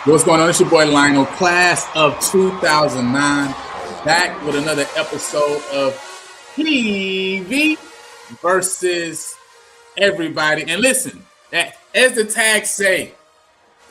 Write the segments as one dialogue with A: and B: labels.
A: What's going on? It's your boy Lionel, class of 2009, back with another episode of PV versus everybody. And listen, as the tags say,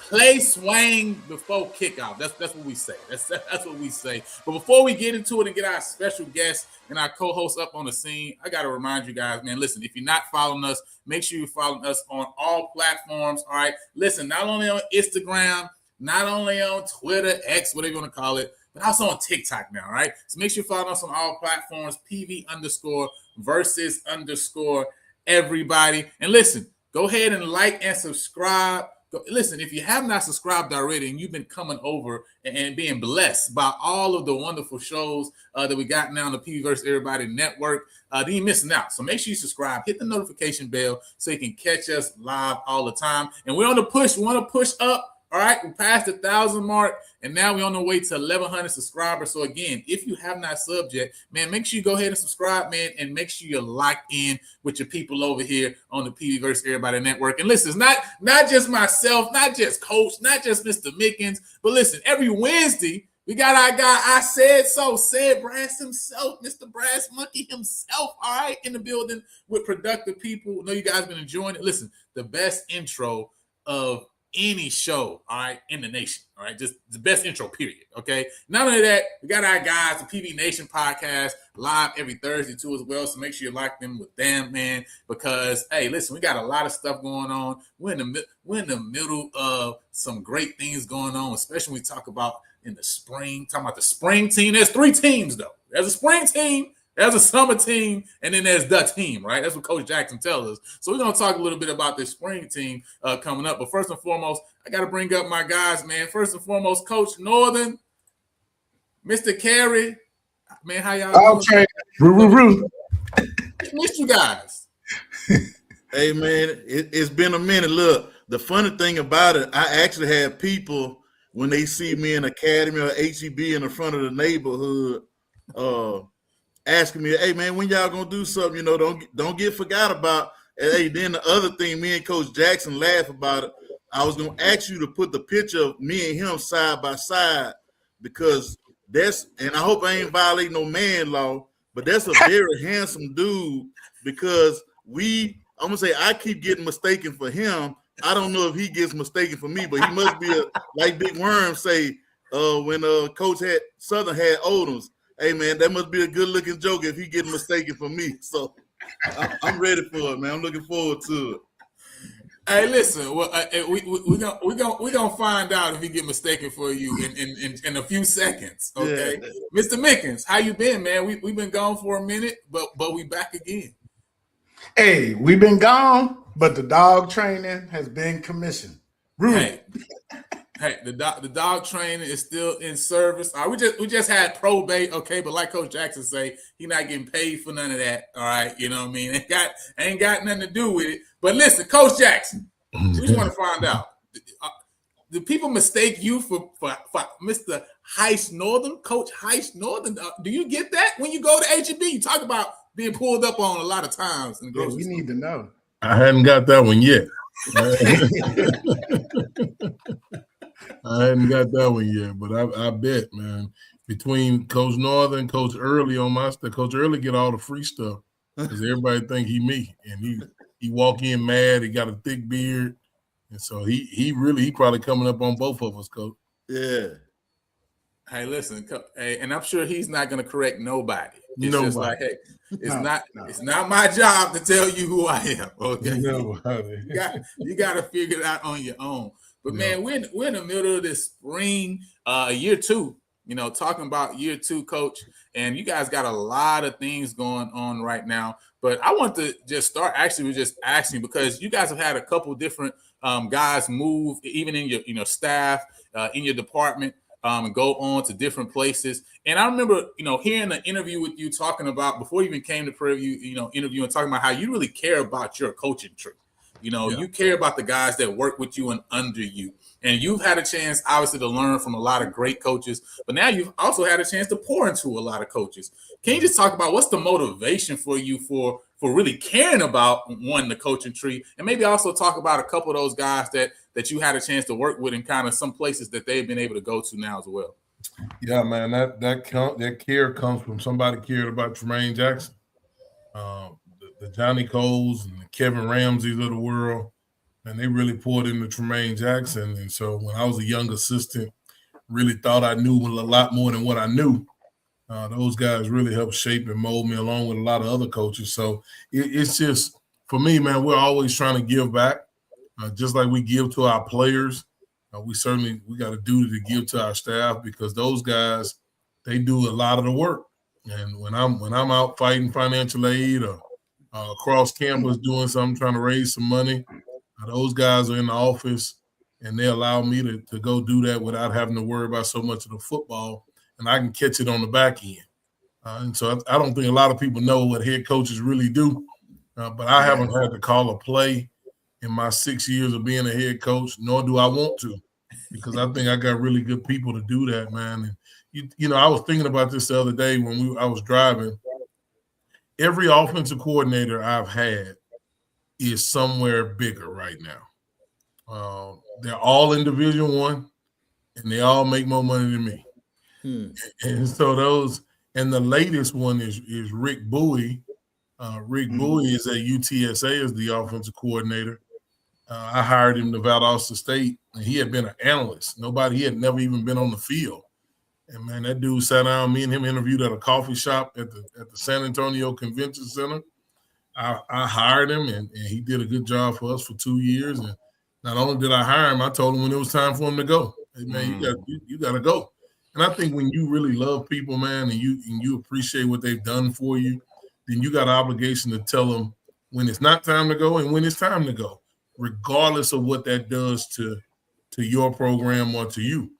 A: play swing before kickoff. That's what we say. That's what we say. But before we get into it and get our special guest and our co-host up on the scene, I got to remind you guys, man, listen, if you're not following us, make sure you're following us on all platforms, all right? Listen, not only on Instagram, not only on Twitter, X, whatever you want to call it, but also on TikTok now, right? So make sure you follow us on all platforms, PV_versus_everybody. And listen, go ahead and like and subscribe. Listen, if you have not subscribed already and you've been coming over and being blessed by all of the wonderful shows that we got now on the PV versus Everybody Network, then you're missing out. So make sure you subscribe, hit the notification bell so you can catch us live all the time. And we're on the push. We want to push up. All right, we passed the 1,000 mark, and now we're on the way to 1,100 subscribers. So again, if you have not subbed yet, man, make sure you go ahead and subscribe, man, and make sure you're locked in with your people over here on the PV versus Everybody Network. And listen, it's not just myself, not just Coach, not just Mr. Mickens, but listen, every Wednesday we got our guy. I said Brass himself, Mr. Brass Monkey himself. All right, in the building with productive people. I know you guys been enjoying it. Listen, the best intro of any show, all right, in the nation, all right, just the best intro, period, okay? Not only that, we got our guys, the PV Nation podcast, live every Thursday, too, as well, so make sure you lock them with them, man, because, hey, listen, we got a lot of stuff going on. We're in the middle of some great things going on, especially when we talk about in the spring, talking about the spring team. There's 3 teams, though. There's a spring team, there's a summer team, and then there's the team, right? That's what Coach Jackson tells us. So we're going to talk a little bit about this spring team coming up. But first and foremost, I got to bring up my guys, man. First and foremost, Coach Northern, Mr. Carey. Man, how y'all doing? Missed you guys.
B: Hey, man, it's been a minute. Look, the funny thing about it, I actually have people, when they see me in Academy or HEB in the front of the neighborhood, asking me, hey, man, when y'all gonna do something, you know, don't get forgot about. And hey, then the other thing, me and Coach Jackson laugh about it. I was gonna ask you to put the picture of me and him side by side, because that's, and I hope I ain't violating no man law, but that's a very handsome dude, because I'm gonna say I keep getting mistaken for him. I don't know if he gets mistaken for me, but he must be like Big Worm say, when Coach Southern had Odoms. Hey, man, that must be a good-looking joke if he getting mistaken for me. So I'm ready for it, man. I'm looking forward to it.
A: Hey, listen, well, we're gonna find out if he get mistaken for you in a few seconds, okay? Yeah. Mr. Mickens, how you been, man? We've been gone for a minute, but we back again.
C: Hey, we've been gone, but the dog training has been commissioned.
A: Hey, the dog training is still in service. All right, we just had probate, okay, but like Coach Jackson say, he not getting paid for none of that. All right, you know what I mean? Ain't got nothing to do with it. But listen, Coach Jackson, we just want to find out: do people mistake you for Mr. Heist Northern, Coach Heist Northern? Do you get that when you go to HEB? You talk about being pulled up on a lot of times.
C: Yeah, we need to know.
D: I hadn't got that one yet. I hadn't got that one yet, but I bet, man, between Coach Northern, Coach Early on my stuff, Coach Early get all the free stuff because everybody think he me, and he walk in mad. He got a thick beard, and so he probably coming up on both of us, Coach.
B: Yeah.
A: Hey, listen, hey, and I'm sure he's not going to correct nobody. It's just like, hey, it's not my job to tell you who I am. Okay, you got to figure it out on your own. But
D: Yeah.
A: man, we're in the middle of this spring, year 2. Talking about year 2, coach, and you guys got a lot of things going on right now. But I want to just start actually with just asking, because you guys have had a couple different guys move, even in your staff, in your department, and go on to different places. And I remember, hearing an interview with you talking about, before you even came to Prairie View, interview and talking about how you really care about your coaching tree. You care about the guys that work with you and under you. And you've had a chance, obviously, to learn from a lot of great coaches, but now you've also had a chance to pour into a lot of coaches. Can you just talk about what's the motivation for you for really caring about, one, the coaching tree, and maybe also talk about a couple of those guys that you had a chance to work with, and kind of some places that they've been able to go to now as well?
D: Yeah, man, that care comes from somebody cared about Tremaine Jackson. The Johnny Coles and the Kevin Ramseys of the world, and they really poured into Tremaine Jackson. And so when I was a young assistant, really thought I knew a lot more than what I knew. Those guys really helped shape and mold me, along with a lot of other coaches. So it's just, for me, man, we're always trying to give back, just like we give to our players. We got a duty to give to our staff, because those guys, they do a lot of the work. And when I'm out fighting financial aid or across campus doing something, trying to raise some money, those guys are in the office, and they allow me to go do that without having to worry about so much of the football, and I can catch it on the back end. And so I don't think a lot of people know what head coaches really do, but I haven't had to call a play in my 6 years of being a head coach, nor do I want to, because I think I got really good people to do that, man. And I was thinking about this the other day when I was driving. Every offensive coordinator I've had is somewhere bigger right now. They're all in Division I, and they all make more money than me. And so and the latest one is Rick Bowie. Rick Bowie is at UTSA as the offensive coordinator. I hired him to Valdosta State, and he had been an analyst. He had never even been on the field. And man, that dude sat down. Me and him interviewed at a coffee shop at the San Antonio Convention Center. I hired him, and he did a good job for us for 2 years. And not only did I hire him, I told him when it was time for him to go. Hey, man, you got to go. And I think when you really love people, man, and you appreciate what they've done for you, then you got an obligation to tell them when it's not time to go and when it's time to go, regardless of what that does to your program or to you.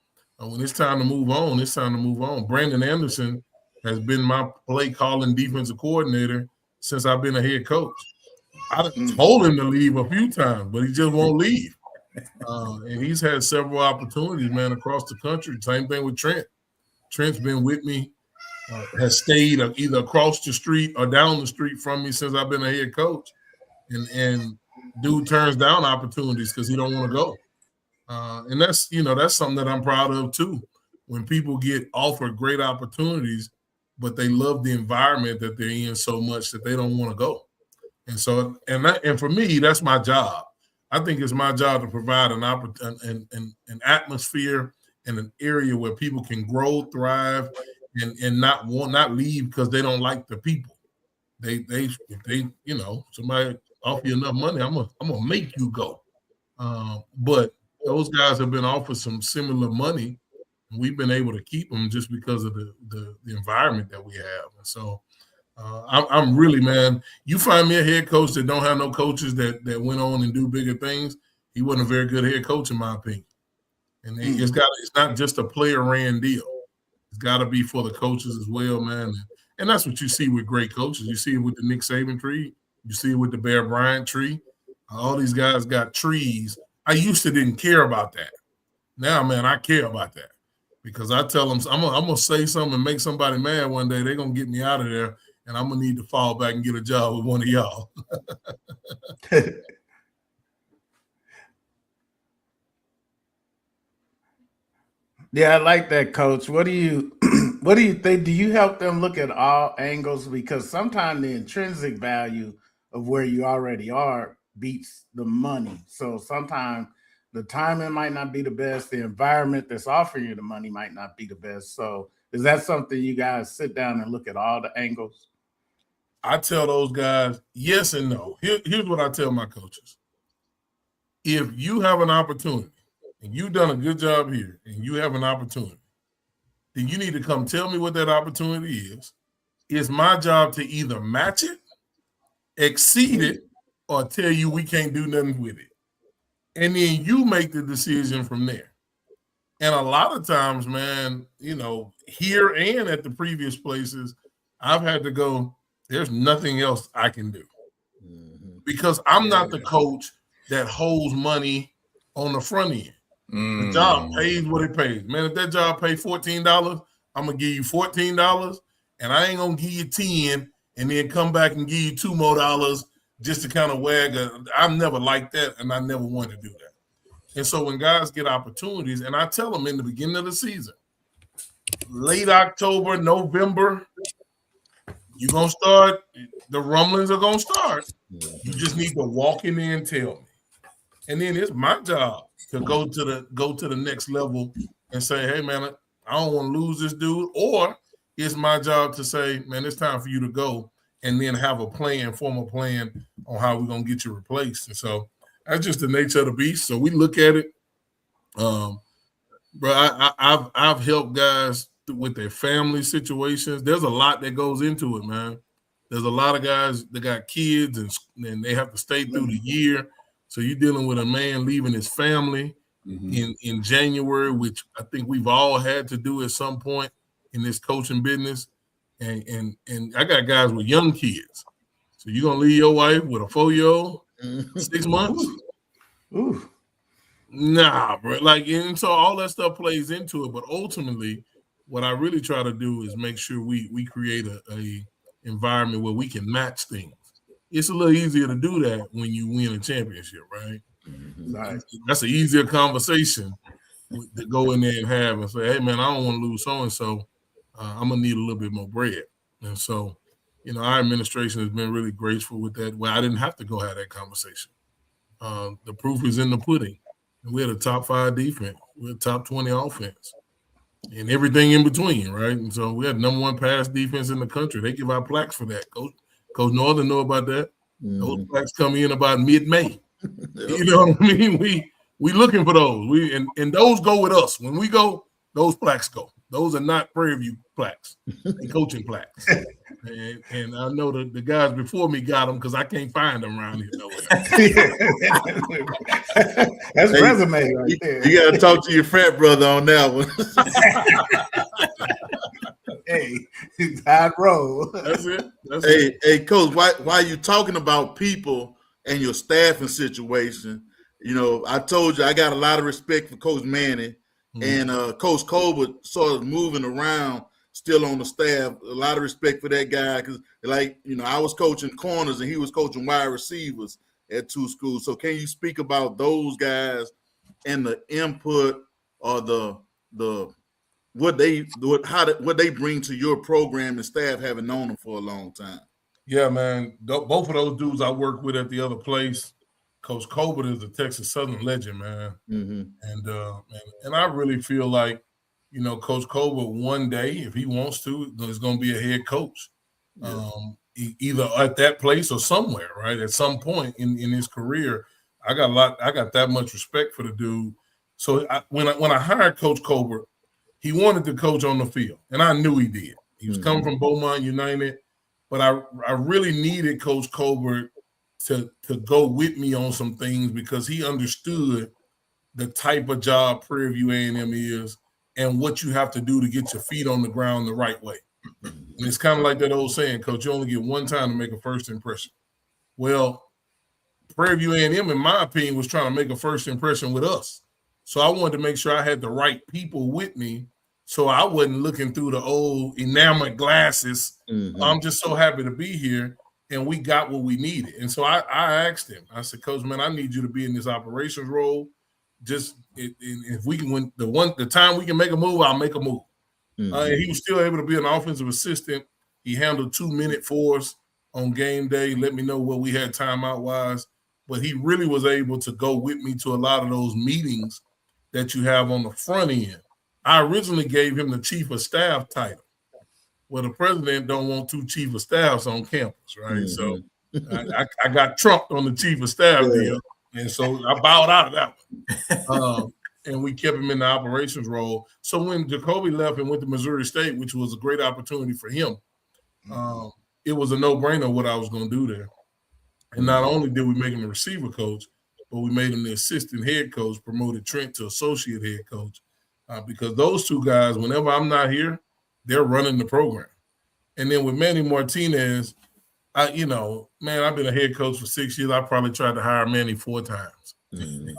D: When it's time to move on, it's time to move on. Brandon Anderson has been my play calling defensive coordinator since I've been a head coach. I told him to leave a few times, but he just won't leave. And he's had several opportunities, man, across the country. Same thing with Trent. Trent's been with me, has stayed either across the street or down the street from me since I've been a head coach. And dude turns down opportunities because he don't want to go. And that's something that I'm proud of too. When people get offered great opportunities, but they love the environment that they're in so much that they don't want to go. And so, and for me, that's my job. I think it's my job to provide an atmosphere and an area where people can grow, thrive, and not leave because they don't like the people. They somebody offer you enough money, I'm gonna make you go. But those guys have been offered some similar money, and we've been able to keep them just because of the environment that we have. And so I'm really, man, you find me a head coach that don't have no coaches that went on and do bigger things, he wasn't a very good head coach in my opinion. And it's not just a player ran deal. It's got to be for the coaches as well, man. And that's what you see with great coaches. You see it with the Nick Saban tree. You see it with the Bear Bryant tree. All these guys got trees. I used to didn't care about that. Now, man, I care about that because I tell them I'm gonna say something and make somebody mad one day. They're gonna get me out of there, and I'm gonna need to fall back and get a job with one of y'all.
C: Yeah, I like that, Coach. What do you think? Do you help them look at all angles? Because sometimes the intrinsic value of where you already are beats the money. So sometimes the timing might not be the best. The environment that's offering you the money might not be the best. So is that something you guys sit down and look at all the angles?
D: I tell those guys yes and no. Here's what I tell my coaches. If you have an opportunity and you've done a good job here, and you have an opportunity, then you need to come tell me what that opportunity is. It's my job to either match it, exceed it, or tell you we can't do nothing with it. And then you make the decision from there. And a lot of times, man, you know, here and at the previous places, I've had to go, there's nothing else I can do. Because I'm not the coach that holds money on the front end. The job pays what it pays. Man, if that job pays $14, I'm going to give you $14, and I ain't going to give you 10 and then come back and give you $2 more just to kind of wag. I'm never like that, and I never want to do that. And so when guys get opportunities, and I tell them in the beginning of the season, late October, November, you're going to start, the rumblings are going to start. You just need to walk in there and tell me. And then it's my job to go to the next level and say, hey, man, I don't want to lose this dude. Or it's my job to say, man, it's time for you to go, and then have a plan, form a plan on how we're going to get you replaced. And so that's just the nature of the beast. So we look at it. Bro, I've helped guys with their family situations. There's a lot that goes into it, man. There's a lot of guys that got kids and they have to stay through the year. So you're dealing with a man leaving his family in January, which I think we've all had to do at some point in this coaching business. And I got guys with young kids. So you're gonna leave your wife with a 4-year-old, 6 months?
C: Ooh.
D: Nah, bro. Like, and so all that stuff plays into it. But ultimately, what I really try to do is make sure we create a environment where we can match things. It's a little easier to do that when you win a championship, right?
C: Right.
D: That's an easier conversation to go in there and have and say, hey, man, I don't want to lose so-and-so. I'm going to need a little bit more bread. And so, you know, our administration has been really graceful with that. Well, I didn't have to go have that conversation. The proof is in the pudding. We had a top 5 defense. We had top 20 offense. And everything in between, right? And so we had #1 pass defense in the country. They give out plaques for that. Coach Northern know about that. Those plaques come in about mid-May. You know what I mean? We looking for those. And those go with us. When we go, those plaques go. Those are not Prairie View plaques. They coaching plaques. And I know the guys before me got them because I can't find them around here nowhere.
C: That's resume right there.
B: You got to talk to your frat brother on that one.
C: Hey, hard roll.
D: That's it.
B: Hey, Coach, why you talking about people and your staffing situation? You know, I told you I got a lot of respect for Coach Manning and Coach Colbert sort of moving around still on the staff. A lot of respect for that guy because, like, you know, I was coaching corners and he was coaching wide receivers at 2 schools. So can you speak about those guys and the input or what they bring to your program and staff, having known them for a long time?
D: Yeah, man. Both of those dudes I work with at the other place. Coach Colbert is a Texas Southern legend, man. And I really feel like, you know, Coach Colbert one day, if he wants to, is going to be a head coach, either at that place or somewhere, right? At some point in his career, I got that much respect for the dude. So when I hired Coach Colbert, he wanted to coach on the field, and I knew he did. He was coming from Beaumont United, but I really needed Coach Colbert to go with me on some things because he understood the type of job Prairie View A&M is and what you have to do to get your feet on the ground the right way. And it's kind of like that old saying, Coach, you only get one time to make a first impression. Well, Prairie View A&M, in my opinion, was trying to make a first impression with us. So I wanted to make sure I had the right people with me so I wasn't looking through the old enameled glasses. I'm just so happy to be here, and we got what we needed. And so I asked him, I said, Coach, man, I need you to be in this operations role. Just if we can win the time we can make a move, I'll make a move. And he was still able to be an offensive assistant. He handled 2-minute for us on game day, let me know what we had timeout-wise. But he really was able to go with me to a lot of those meetings that you have on the front end. I originally gave him the chief of staff title. Well, the president don't want 2 chief of staffs on campus, right? So I got trumped on the chief of staff deal, and so I bowed out of that one. and we kept him in the operations role. So when Jacoby left and went to Missouri State, which was a great opportunity for him, it was a no-brainer what I was going to do there. And not only did we make him the receiver coach, but we made him the assistant head coach, promoted Trent to associate head coach, because those two guys, whenever I'm not here, they're running the program. And then with Manny Martinez, I've been a head coach for 6 years. I probably tried to hire Manny 4 times. And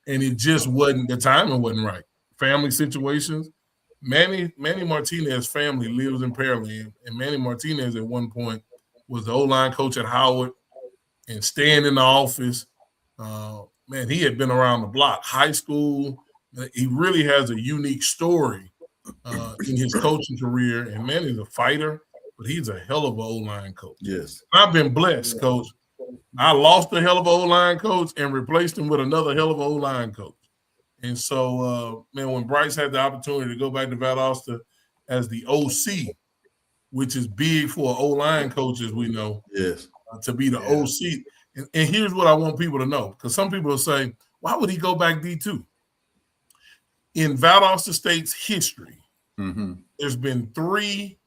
D: it just wasn't, the timing wasn't right. Family situations. Manny Martinez's family lives in Pearland, and Manny Martinez at one point was the O-line coach at Howard and staying in the office. He had been around the block, high school. He really has a unique story in his coaching career, and Manny's a fighter, but he's a hell of an O-line coach.
B: Yes.
D: I've been blessed, Coach. I lost a hell of an O-line coach and replaced him with another hell of an O-line coach. And so, when Bryce had the opportunity to go back to Valdosta as the OC, which is big for O-line coach, as we know,
B: yes,
D: to be the OC. And here's what I want people to know, because some people will say, why would he go back D2? In Valdosta State's history, there's been 3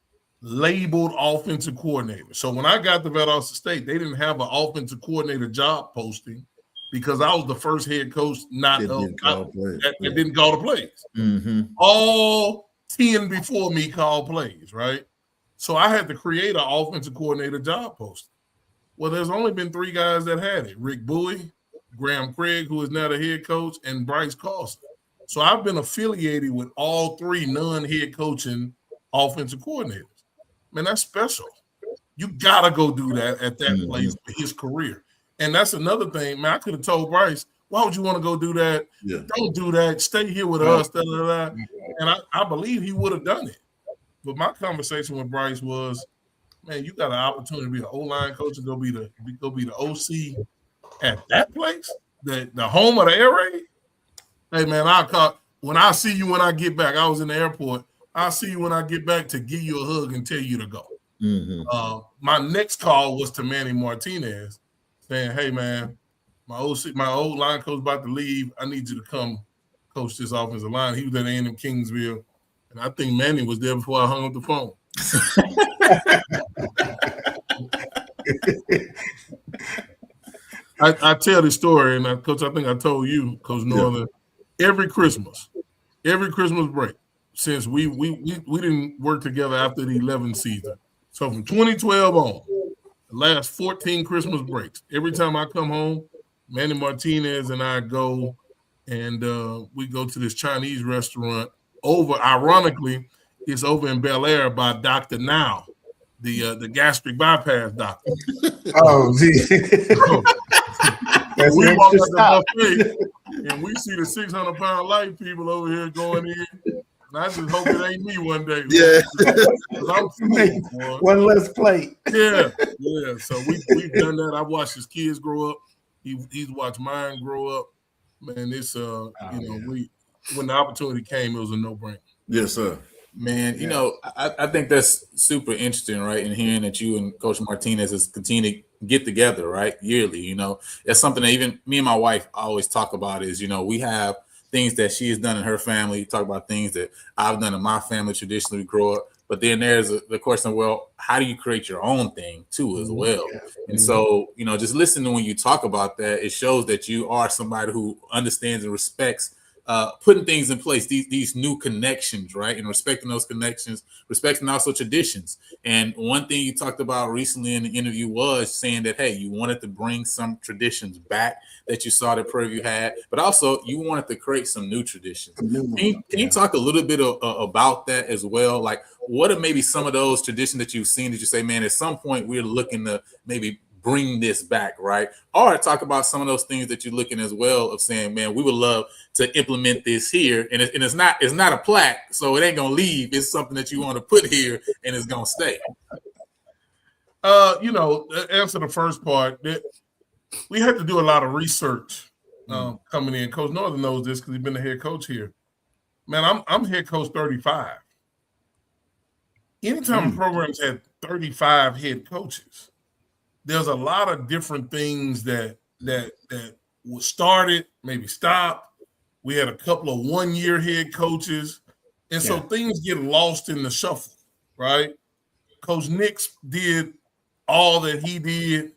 D: labeled offensive coordinators. So when I got to Valdosta State, they didn't have an offensive coordinator job posting because I was the first head coach that didn't call the plays. All 10 before me called plays, right? So I had to create an offensive coordinator job posting. Well, there's only been 3 guys that had it: Rick Bowie, Graham Craig, who is now the head coach, and Bryce Carlson. So I've been affiliated with all 3 non-head coaching offensive coordinators. Man, that's special. You got to go do that at that place for his career. And that's another thing, man. I could have told Bryce, why would you want to go do that? Yeah. Don't do that. Stay here with us. Da, da, da. And I believe he would have done it. But my conversation with Bryce was, man, you got an opportunity to be an O-line coach and go be the OC at that place, the home of the air raid. Hey, man, when I see you when I get back, I was in the airport. I'll see you when I get back to give you a hug and tell you to go. My next call was to Manny Martinez saying, hey, man, my old line coach about to leave. I need you to come coach this offensive line. He was at A&M Kingsville, and I think Manny was there before I hung up the phone. I tell this story, and Coach, I think I told you, Coach Northern, every Christmas break, since we didn't work together after the 11th season. So from 2012 on, the last 14 Christmas breaks, every time I come home, Manny Martinez and I go, and we go to this Chinese restaurant ironically, it's over in Bel Air by Dr. Now, the gastric bypass doctor.
C: Oh, gee.
D: We walk up the buffet, and we see the 600-pound light people over here going in. And I just hope it ain't me one day.
B: Yeah.
D: I'm full,
C: one less plate.
D: Yeah. So we've done that. I've watched his kids grow up. He's watched mine grow up. Man, it's when the opportunity came, it was a no-brainer.
B: Yes, sir.
A: Man, I think that's super interesting, right? And hearing that you and Coach Martinez is continue to get together, right, yearly. That's something that even me and my wife always talk about is, we have things that she has done in her family, talk about things that I've done in my family traditionally grow up. But then there's the question, well, how do you create your own thing too as well? And so, just listening when you talk about that, it shows that you are somebody who understands and respects putting things in place, these new connections, right? And respecting those connections, respecting also traditions. And one thing you talked about recently in the interview was saying that, hey, you wanted to bring some traditions back that you saw that Prairie View had, but also you wanted to create some new traditions. Can you talk a little bit about that as well? Like, what are maybe some of those traditions that you've seen that you say, man, at some point we're looking to maybe bring this back, right? Or talk about some of those things that you're looking as well of saying, man, we would love to implement this here. And it's not a plaque, so it ain't going to leave. It's something that you want to put here and it's going to stay.
D: Answer the first part, we had to do a lot of research coming in. Coach Northern knows this because he's been the head coach here. Man, I'm head coach 35. Anytime programs had 35 head coaches, there's a lot of different things that was started, maybe stopped, We had a couple of one-year head coaches. And so things get lost in the shuffle, right? Coach Nix did all that he did.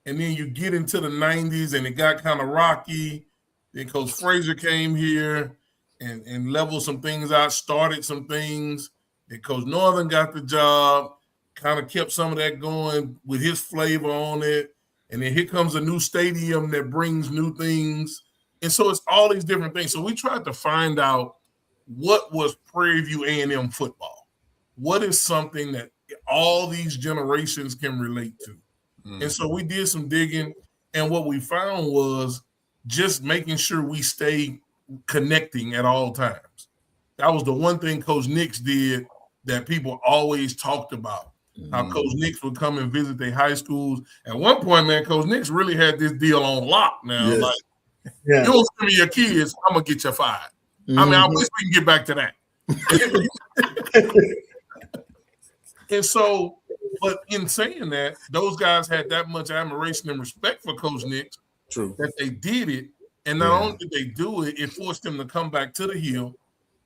D: And then you get into the 90s and it got kind of rocky. Then Coach Frazier came here and leveled some things out, started some things. Then Coach Northern got the job, kind of kept some of that going with his flavor on it. And then here comes a new stadium that brings new things. And so it's all these different things. So we tried to find out what was Prairie View A&M football. What is something that all these generations can relate to? And so we did some digging, and what we found was just making sure we stay connecting at all times. That was the one thing Coach Nix did that people always talked about. How Coach Nix would come and visit their high schools. At one point, man, Coach Nix really had this deal on lock now.
B: Yes.
D: Like, you don't send me your kids, I'm going to get you fired. I mean, I wish we can get back to that. And so, but in saying that, those guys had that much admiration and respect for Coach Nix that they did it. And not only did they do it, it forced them to come back to the Hill,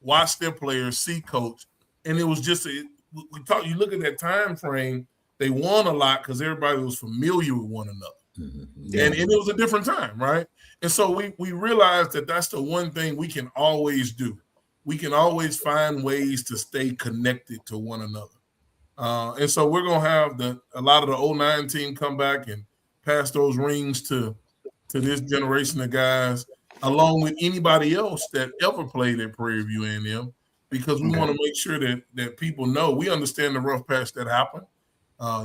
D: watch their players, see Coach. And it was just, you look at that time frame, they won a lot because everybody was familiar with one another. And it was a different time, right? And so we realized that that's the one thing we can always do. We can always find ways to stay connected to one another. And so we're going to have a lot of the 09 team come back and pass those rings to this generation of guys, along with anybody else that ever played at Prairie View A&M, because we want to make sure that people know we understand the rough patch that happened.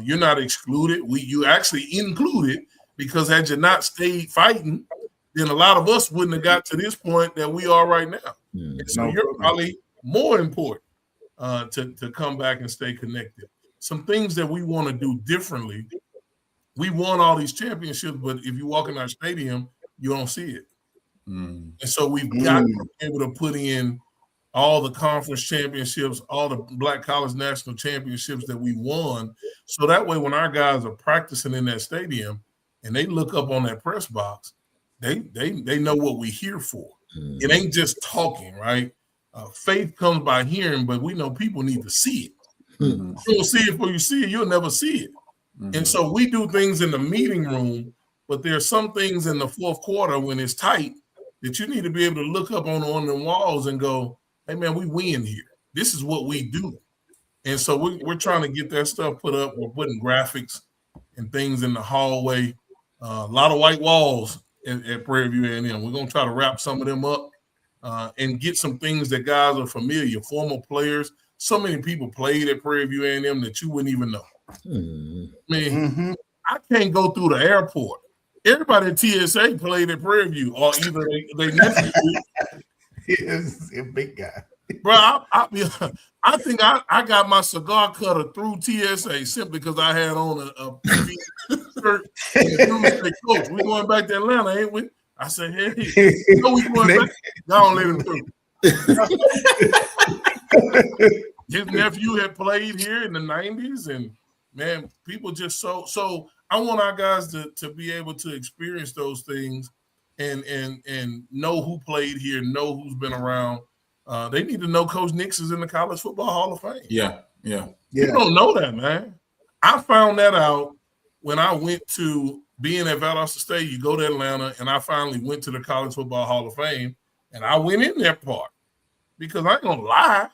D: You're not excluded. You actually included, because had you not stayed fighting, then a lot of us wouldn't have got to this point that we are right now. And so you're probably more important to come back and stay connected. Some things that we want to do differently. We won all these championships, but if you walk in our stadium, you don't see it. And so we've got to be able to put in all the conference championships, all the Black College National Championships that we won. So that way, when our guys are practicing in that stadium and they look up on that press box, they know what we're here for. It ain't just talking, right? Faith comes by hearing, but we know people need to see it. You don't see it before you see it, you'll never see it. And so we do things in the meeting room, but there are some things in the fourth quarter when it's tight that you need to be able to look up on the walls and go, hey, man, we win here. This is what we do. And so we're trying to get that stuff put up. We're putting graphics and things in the hallway. A lot of white walls at Prairie View A&M. We're going to try to wrap some of them up and get some things that guys are familiar, former players. So many people played at Prairie View A&M that you wouldn't even know. I mean, I can't go through the airport. Everybody at TSA played at Prairie View, or either they nephew.
C: He's a big guy.
D: Bro, I think I got my cigar cutter through TSA simply because I had on a PV shirt and the dude said, Coach, we going back to Atlanta, ain't we? I said, hey, you know we going back. Y'all let him through. His nephew had played here in the 90s, and man, people just so I want our guys to be able to experience those things and know who played here, know who's been around. They need to know Coach Nix is in the College Football Hall of Fame.
A: Yeah.
D: You don't know that, man. I found that out when I went to being at Valdosta State. You go to Atlanta, and I finally went to the College Football Hall of Fame, and I went in that part because I ain't gonna lie.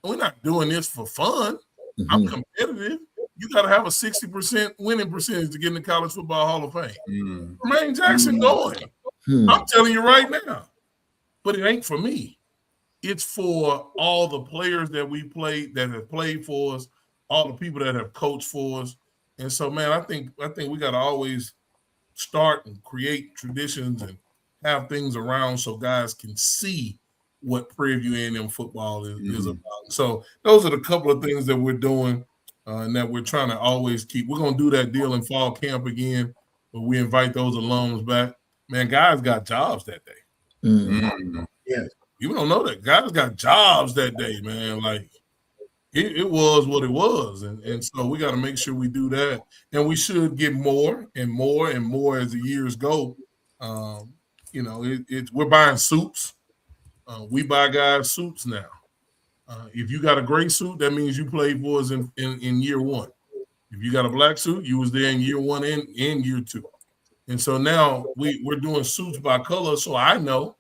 D: We're not doing this for fun. I'm competitive. You got to have a 60% winning percentage to get in the College Football Hall of Fame. Tremaine Jackson going. I'm telling you right now. But it ain't for me. It's for all the players that we played, that have played for us, all the people that have coached for us. And so, man, I think we got to always start and create traditions and have things around so guys can see what Prairie View A&M football is about. So those are the couple of things that we're doing and that we're trying to always keep. We're going to do that deal in fall camp again, where we invite those alums back. Man, guys got jobs that day.
C: Yeah.
D: People don't know that. Guys got jobs that day, man. Like, it was what it was. And so we got to make sure we do that. And we should get more and more and more as the years go. We're buying suits. We buy guys suits now. If you got a gray suit, that means you played for us in year one. If you got a black suit, you was there in year one and year two. And so now we're doing suits by color, so I know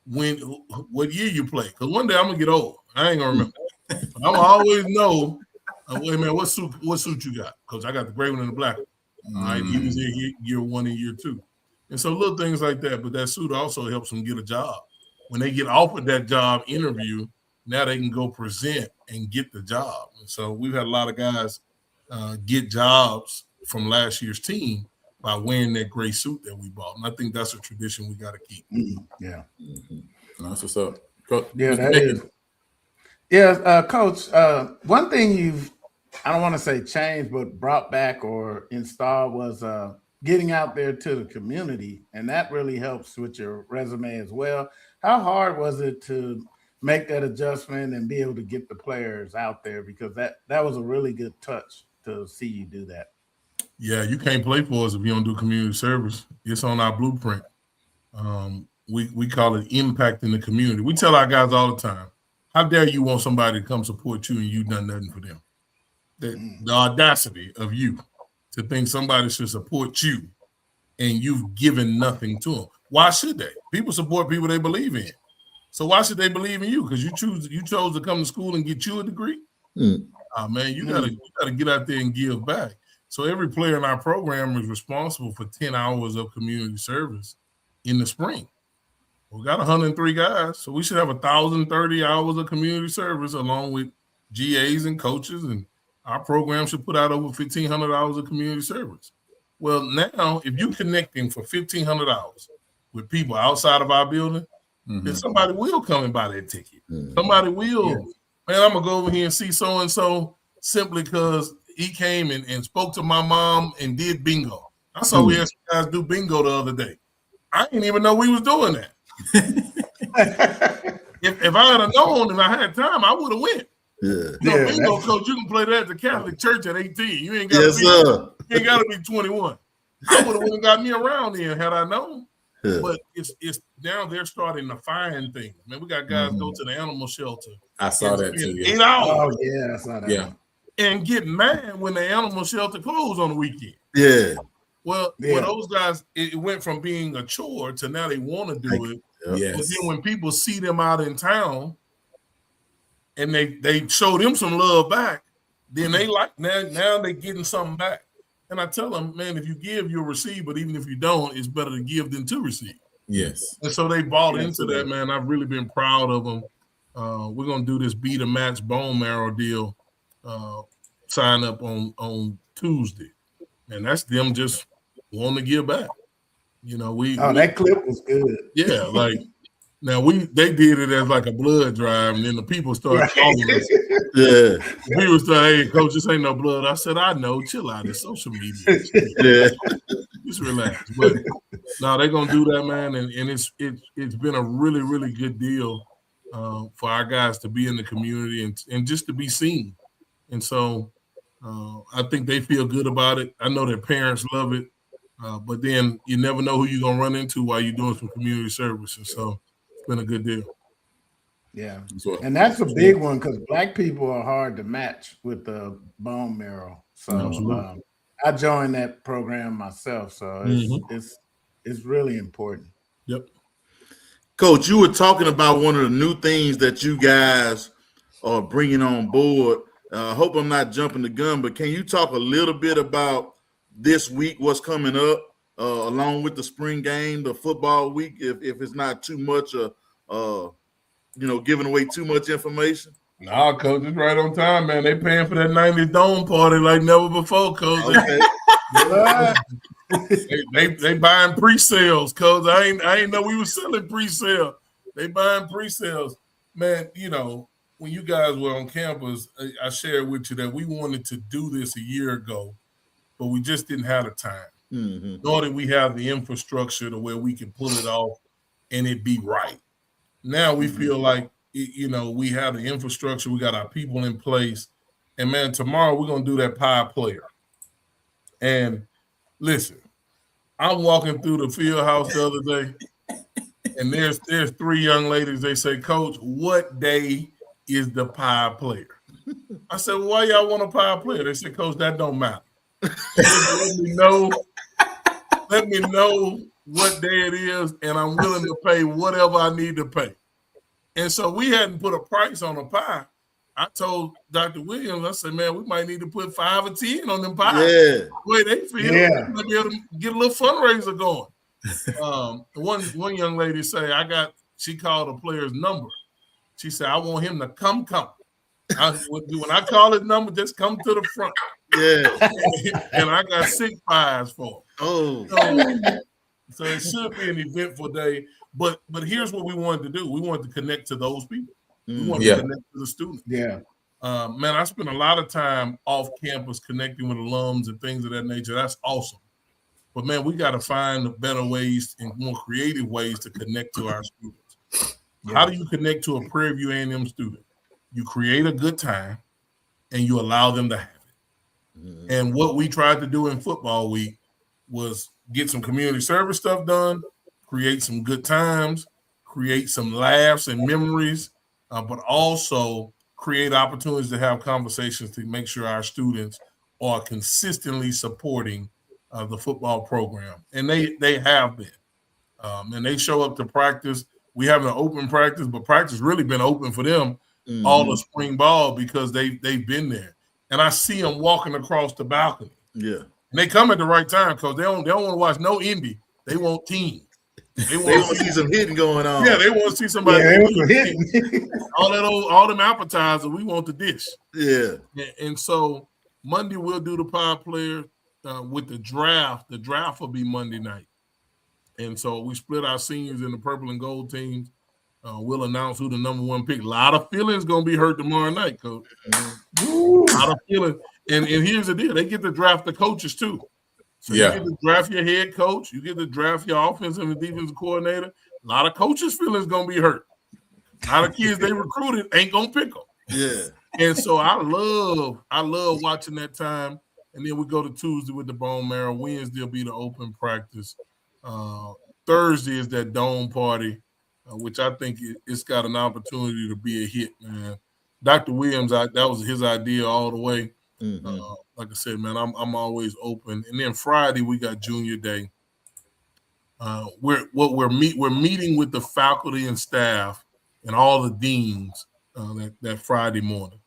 D: what year you play. Because one day I'm gonna get old. I ain't gonna remember. But I'm always know. Wait a minute, what suit you got? Because I got the gray one and the black one. All right, he was there year one and year two. And so little things like that. But that suit also helps them get a job. When they get offered that job interview, now they can go present and get the job. And so we've had a lot of guys get jobs from last year's team by wearing that gray suit that we bought. And I think that's a tradition we got to keep.
C: Yeah.
A: That's what's up. Coach,
C: yeah, that is. Yeah, Coach, one thing you've, I don't want to say changed, but brought back or installed was getting out there to the community. And that really helps with your resume as well. How hard was it to make that adjustment and be able to get the players out there? Because that was a really good touch to see you do that.
D: Yeah, you can't play for us if you don't do community service. It's on our blueprint. We call it impacting the community. We tell our guys all the time, how dare you want somebody to come support you and you done nothing for them? The audacity of you to think somebody should support you and you've given nothing to them. Why should they? People support people they believe in. So why should they believe in you? Because you chose to come to school and get you a degree? Man, you gotta get out there and give back. So every player in our program is responsible for 10 hours of community service in the spring. We got 103 guys, so we should have 1,030 hours of community service along with GAs and coaches, and our program should put out over 1,500 hours of community service. Well, now, if you're connecting for 1,500 hours with people outside of our building, then somebody will come and buy that ticket. Somebody will. Yeah. Man, I'm going to go over here and see so-and-so simply because he came and spoke to my mom and did bingo. I saw we had some guys do bingo the other day. I didn't even know we was doing that. if I had known and I had time, I would have went. Bingo, coach, you can play that at the Catholic Church at 18. You ain't got to be 21. I would have went and got me around there had I known. Yeah. But it's now they're starting to find things. Man, we got guys go to the animal shelter.
A: I saw that too.
D: 8 hours.
C: Oh yeah, I saw that.
A: Yeah.
D: And get mad when the animal shelter closed on the weekend.
B: Yeah.
D: Well, those guys, it went from being a chore to now they want to do it.
A: Yes.
D: But then when people see them out in town and they show them some love back, then they like now they're getting something back. And I tell them, man, if you give, you'll receive. But even if you don't, it's better to give than to receive.
A: Yes.
D: And so they bought into that, man. I've really been proud of them. We're going to do this Beat a Match bone marrow deal. Sign up on Tuesday. And that's them just wanting to give back. You know,
C: that clip was good.
D: Yeah, like now they did it as like a blood drive, and then the people started calling us.
B: Yeah.
D: People started, hey, coach, this ain't no blood. I said, I know, chill out. It's social media.
B: Yeah.
D: Just relax. But no, they're gonna do that, man, and it's been a really, really good deal for our guys to be in the community and just to be seen. And so I think they feel good about it. I know their parents love it. But then you never know who you're going to run into while you're doing some community service. And so it's been a good deal.
C: Yeah. And that's a big one because Black people are hard to match with the bone marrow. So I joined that program myself. So it's really important.
D: Yep.
B: Coach, you were talking about one of the new things that you guys are bringing on board. I hope I'm not jumping the gun, but can you talk a little bit about this week, what's coming up, along with the spring game, the football week, if it's not too much, giving away too much information?
D: Nah, coach, it's right on time, man. They paying for that 90s dome party like never before, coach.
B: Okay.
D: they buying pre-sales, coach. I ain't know we were selling pre-sale. They buying pre-sales. Man, you know, when you guys were on campus, I shared with you that we wanted to do this a year ago, but we just didn't have the time. Nor did we have the infrastructure to where we can pull it off and it be right. Now we feel like, we have the infrastructure. We got our people in place. And, man, tomorrow we're going to do that pie player. And, listen, I'm walking through the field house the other day, And there's 3 young ladies. They say, Coach, what day is the pie player? I said, well, why y'all want a pie player? They said, Coach, that don't matter. Let me know what day it is, and I'm willing to pay whatever I need to pay. And so we hadn't put a price on a pie. I told Dr. Williams, I said, man, we might need to put 5 or 10 on them pies.
B: Yeah.
D: The way they feel,
C: Yeah.
D: we might be able to get a little fundraiser going. One young lady say, she called a player's number. She said, I want him to come. When I call his number, just come to the front.
B: Yeah.
D: And I got 6 pies for him.
B: Oh.
D: So it should be an eventful day. But here's what we wanted to do. We wanted to connect to those people. We wanted to connect to the students.
C: Yeah.
D: Man, I spent a lot of time off campus connecting with alums and things of that nature. That's awesome. But, man, we got to find better ways and more creative ways to connect to our students. Yeah. How do you connect to a Prairie View A&M student? You create a good time, and you allow them to have it. Mm-hmm. And what we tried to do in football week was get some community service stuff done, create some good times, create some laughs and memories, but also create opportunities to have conversations to make sure our students are consistently supporting the football program. And they have been. And they show up to practice. We have an open practice, but practice really been open for them all the spring ball because they've been there. And I see them walking across the balcony.
B: Yeah.
D: And they come at the right time because they don't want to watch no Indy. They want team.
B: They want to see some hitting going on.
D: Yeah, they want to see somebody
C: hitting.
D: all them appetizers. We want the dish.
B: Yeah.
D: And so Monday we'll do the pie player with the draft. The draft will be Monday night. And so we split our seniors in the purple and gold teams. We'll announce who the number 1 pick. A lot of feelings going to be hurt tomorrow night, Coach. A lot of feelings. And here's the deal. They get to draft the coaches, too. So you get to draft your head coach. You get to draft your offensive and defensive coordinator. A lot of coaches' feelings going to be hurt. A lot of kids they recruited ain't going to pick them.
B: Yeah.
D: And so I love watching that time. And then we go to Tuesday with the bone marrow. Wednesday will be the open practice. Thursday is that dome party, which I think it's got an opportunity to be a hit, man. Dr. Williams, that was his idea all the way. Mm-hmm. Like I said, man, I'm always open. And then Friday we got Junior Day. We're meeting with the faculty and staff and all the deans that Friday morning.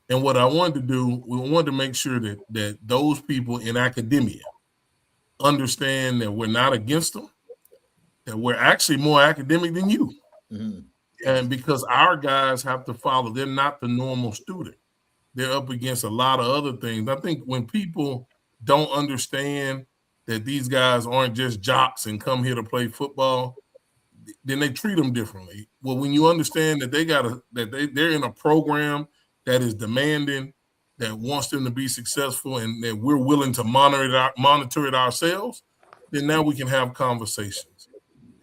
D: And what I wanted to do, we wanted to make sure that those people in academia understand that we're not against them, that we're actually more academic than you. Mm-hmm. And because our guys have to follow, they're not the normal student. They're up against a lot of other things. I think when people don't understand that these guys aren't just jocks and come here to play football, then they treat them differently. Well, when you understand that they're in a program that is demanding, that wants them to be successful, and that we're willing to monitor it ourselves, then now we can have conversations.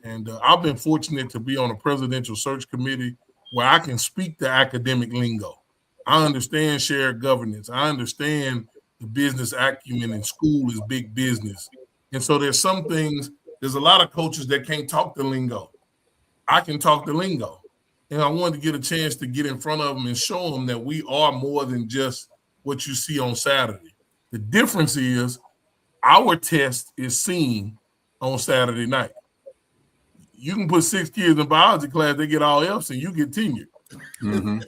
D: And I've been fortunate to be on a presidential search committee where I can speak the academic lingo. I understand shared governance. I understand the business acumen, and school is big business. And so there's a lot of coaches that can't talk the lingo. I can talk the lingo. And I wanted to get a chance to get in front of them and show them that we are more than just what you see on Saturday. The difference is our test is seen on Saturday night. You can put 6 kids in biology class, they get all F's, and you get tenured.
C: Mm-hmm.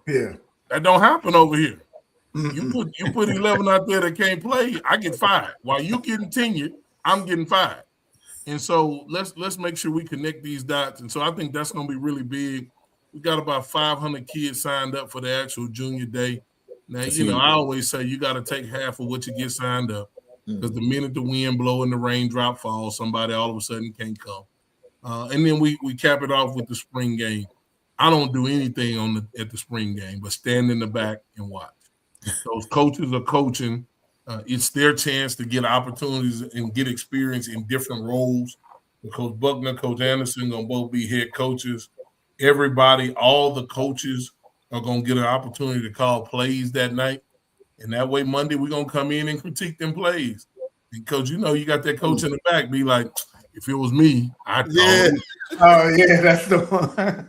C: Yeah.
D: That don't happen over here. Mm-hmm. You put 11 out there that can't play, I get fired. While you getting tenured, I'm getting fired. And so let's make sure we connect these dots. And so I think that's going to be really big. We got about 500 kids signed up for the actual Junior Day. Now, I always say you got to take half of what you get signed up, because the minute the wind blow and the raindrop falls, somebody all of a sudden can't come. And then we cap it off with the spring game. I don't do anything at the spring game but stand in the back and watch. Those coaches are coaching. It's their chance to get opportunities and get experience in different roles. Coach Buckner, Coach Anderson going to both be head coaches. Everybody, all the coaches are going to get an opportunity to call plays that night. And that way Monday we're going to come in and critique them plays. And Coach, you got that coach in the back be like, if it was me, I'd call
B: Yeah.
D: him.
C: Oh yeah, that's the one.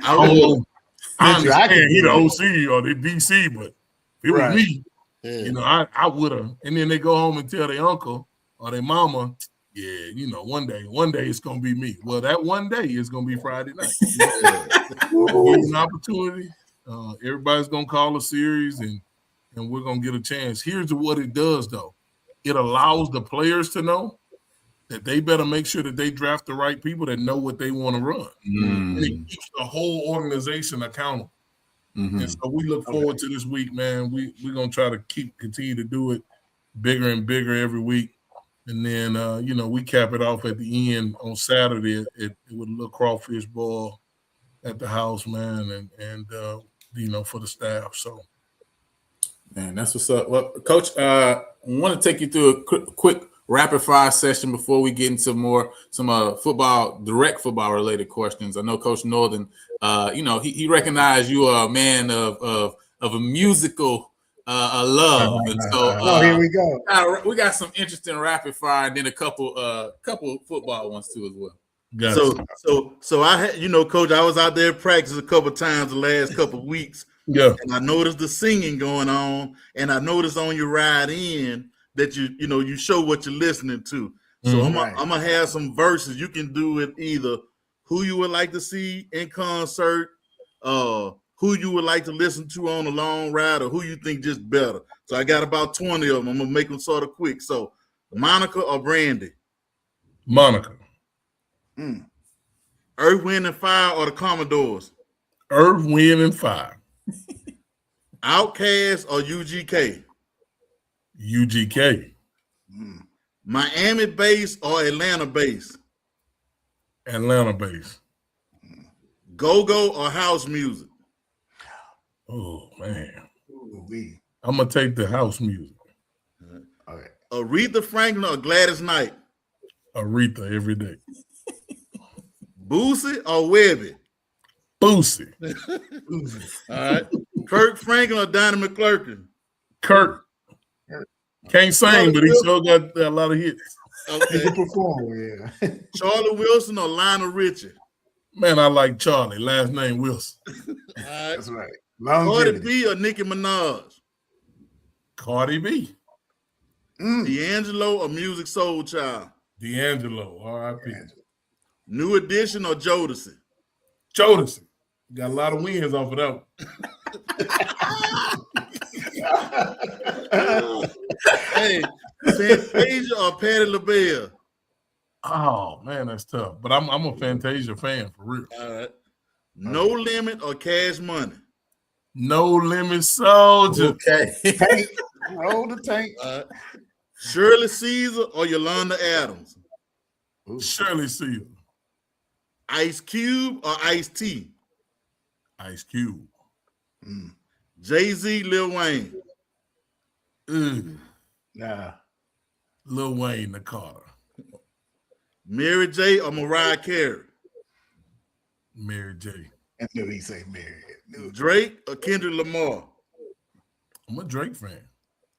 D: I understand he the OC or the DC, but if it was me,
B: Yeah.
D: you know, I would have. And then they go home and tell their uncle or their mama, yeah, you know, one day it's gonna be me. Well, that one day is gonna be Friday night. Give you an opportunity. Everybody's gonna call a series, and we're gonna get a chance. Here's what it does, though. It allows the players to know that they better make sure that they draft the right people that know what they want to run. And it keeps the whole organization accountable. And so we look forward to this week, man. We're going to try to continue to do it bigger and bigger every week. And then, you know, we cap it off at the end on Saturday with a little crawfish ball at the house, man, and you know, for the staff. So,
A: man, that's what's up. Well, Coach, I want to take you through a quick rapid fire session before we get into some direct football related questions. I know Coach Northern, you know, he recognized you are a man of a musical love, and so
C: here we go.
A: We got some interesting rapid fire, and then a couple football ones too as well.
B: So I had, you know, Coach, I was out there practicing a couple times the last couple of weeks.
D: Yeah,
B: and I noticed the singing going on, and I noticed on your ride in that you show what you're listening to. So I'm gonna have some verses. You can do it either who you would like to see in concert, who you would like to listen to on a long ride, or who you think just better. So I got about 20 of them. I'm gonna make them sort of quick. So Monica or Brandy?
D: Monica.
B: Earth, Wind, and Fire or the Commodores?
D: Earth, Wind, and Fire.
B: Outkast or UGK?
D: UGK.
B: Miami bass or Atlanta bass?
D: Atlanta bass.
B: Go-go or house music?
D: Oh, man.
C: Ooh,
D: I'm going to take the house music.
C: Okay.
B: Aretha Franklin or Gladys Knight?
D: Aretha every day.
B: Boosie or Webby?
D: Boosie.
B: All right. Kirk Franklin or Donnie McClurkin?
D: Kirk. Can't sing, but he still got a lot of hits.
B: Okay.
C: He perform, yeah.
B: Charlie Wilson or Lionel Richie?
D: Man, I like Charlie. Last name Wilson.
B: All right.
C: That's right.
B: Cardi B or Nicki Minaj?
D: Cardi B.
B: D'Angelo or Music Soul Child?
D: D'Angelo. R.I.P.
B: New Edition or Jodeci?
D: Jodeci. Got a lot of wins off of that one.
B: Hey, Fantasia or Patti LaBelle?
D: Oh, man, that's tough. But I'm a Fantasia fan for real.
B: All right. No Limit or Cash Money?
D: No Limit Soldier.
A: Okay.
C: Tank. Roll the tank.
B: Shirley Caesar or Yolanda Adams?
D: Shirley Caesar.
B: Ice Cube or Ice T?
D: Ice Cube.
B: Jay-Z, Lil Wayne?
C: Nah.
D: Lil Wayne, the Carter.
B: Mary J or Mariah Carey?
D: Mary J.
C: I knew he say Mary.
B: Drake or Kendrick Lamar?
D: I'm a Drake fan.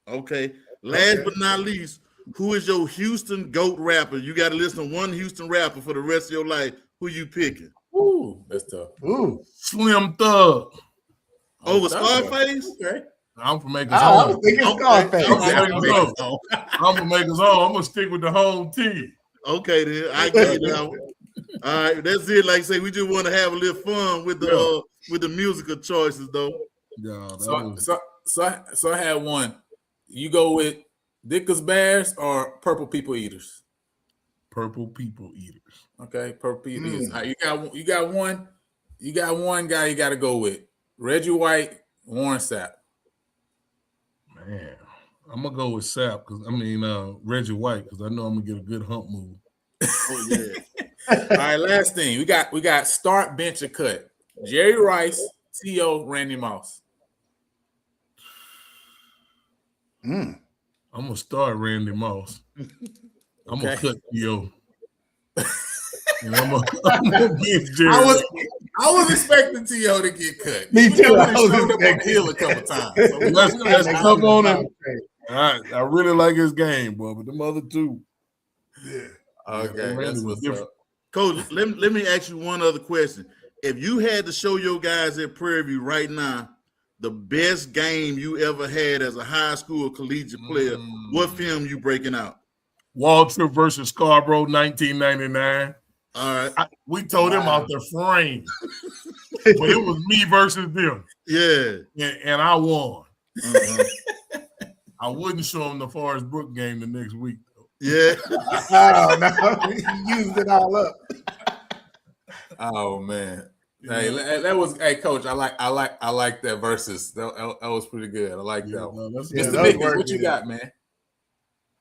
B: Okay. Last but not least, who is your Houston GOAT rapper? You got to listen to one Houston rapper for the rest of your life. Who you picking?
A: Ooh, that's tough.
C: Ooh.
D: Slim Thug.
B: Over Scarface?
A: Okay.
D: I'm from Makers
C: I
D: Home.
C: was thinking Scarface.
D: I'm from Makers Home. I'm going to stick with the home team.
B: Okay, then. I get it now. All right, that's it. Like I say, we just want to have a little fun with the musical choices, though.
D: Yeah,
A: So I had one. You go with Dickers Bears or Purple People Eaters?
D: Purple People Eaters.
A: Okay, Purple People Eaters. All right, you got one. You got one guy you got to go with. Reggie White, Warren Sapp.
D: Man, I'm gonna go with Sapp Reggie White, because I know I'm gonna get a good hump move.
B: Oh yeah.
A: All right, last thing. We got start, bench, or cut. Jerry Rice, T.O., Randy Moss.
D: I'm gonna start Randy Moss. I'm gonna cut T.O. And I'm gonna get Jerry.
A: I was expecting T.O. to get cut.
C: Me too. I was
A: showed up on the
C: expecting
A: hill a couple times. So
D: let's come on him. I really like his game, boy, but the other two.
C: Yeah.
A: Okay, that's what's up.
B: Coach, let me ask you one other question. If you had to show your guys at Prairie View right now the best game you ever had as a high school collegiate player, what film you breaking out?
D: Waltrip versus Scarborough, 1999.
B: All right.
D: We told them out the frame. But it was me versus them.
B: Yeah.
D: And I won. I wouldn't show them the Forest Brook game the next week, though.
B: Yeah.
C: Oh, no. You used it all up.
A: Oh man. Hey, that was Coach. I like that versus. That was pretty good. I like that one. Mr. Mickens, what you got, man?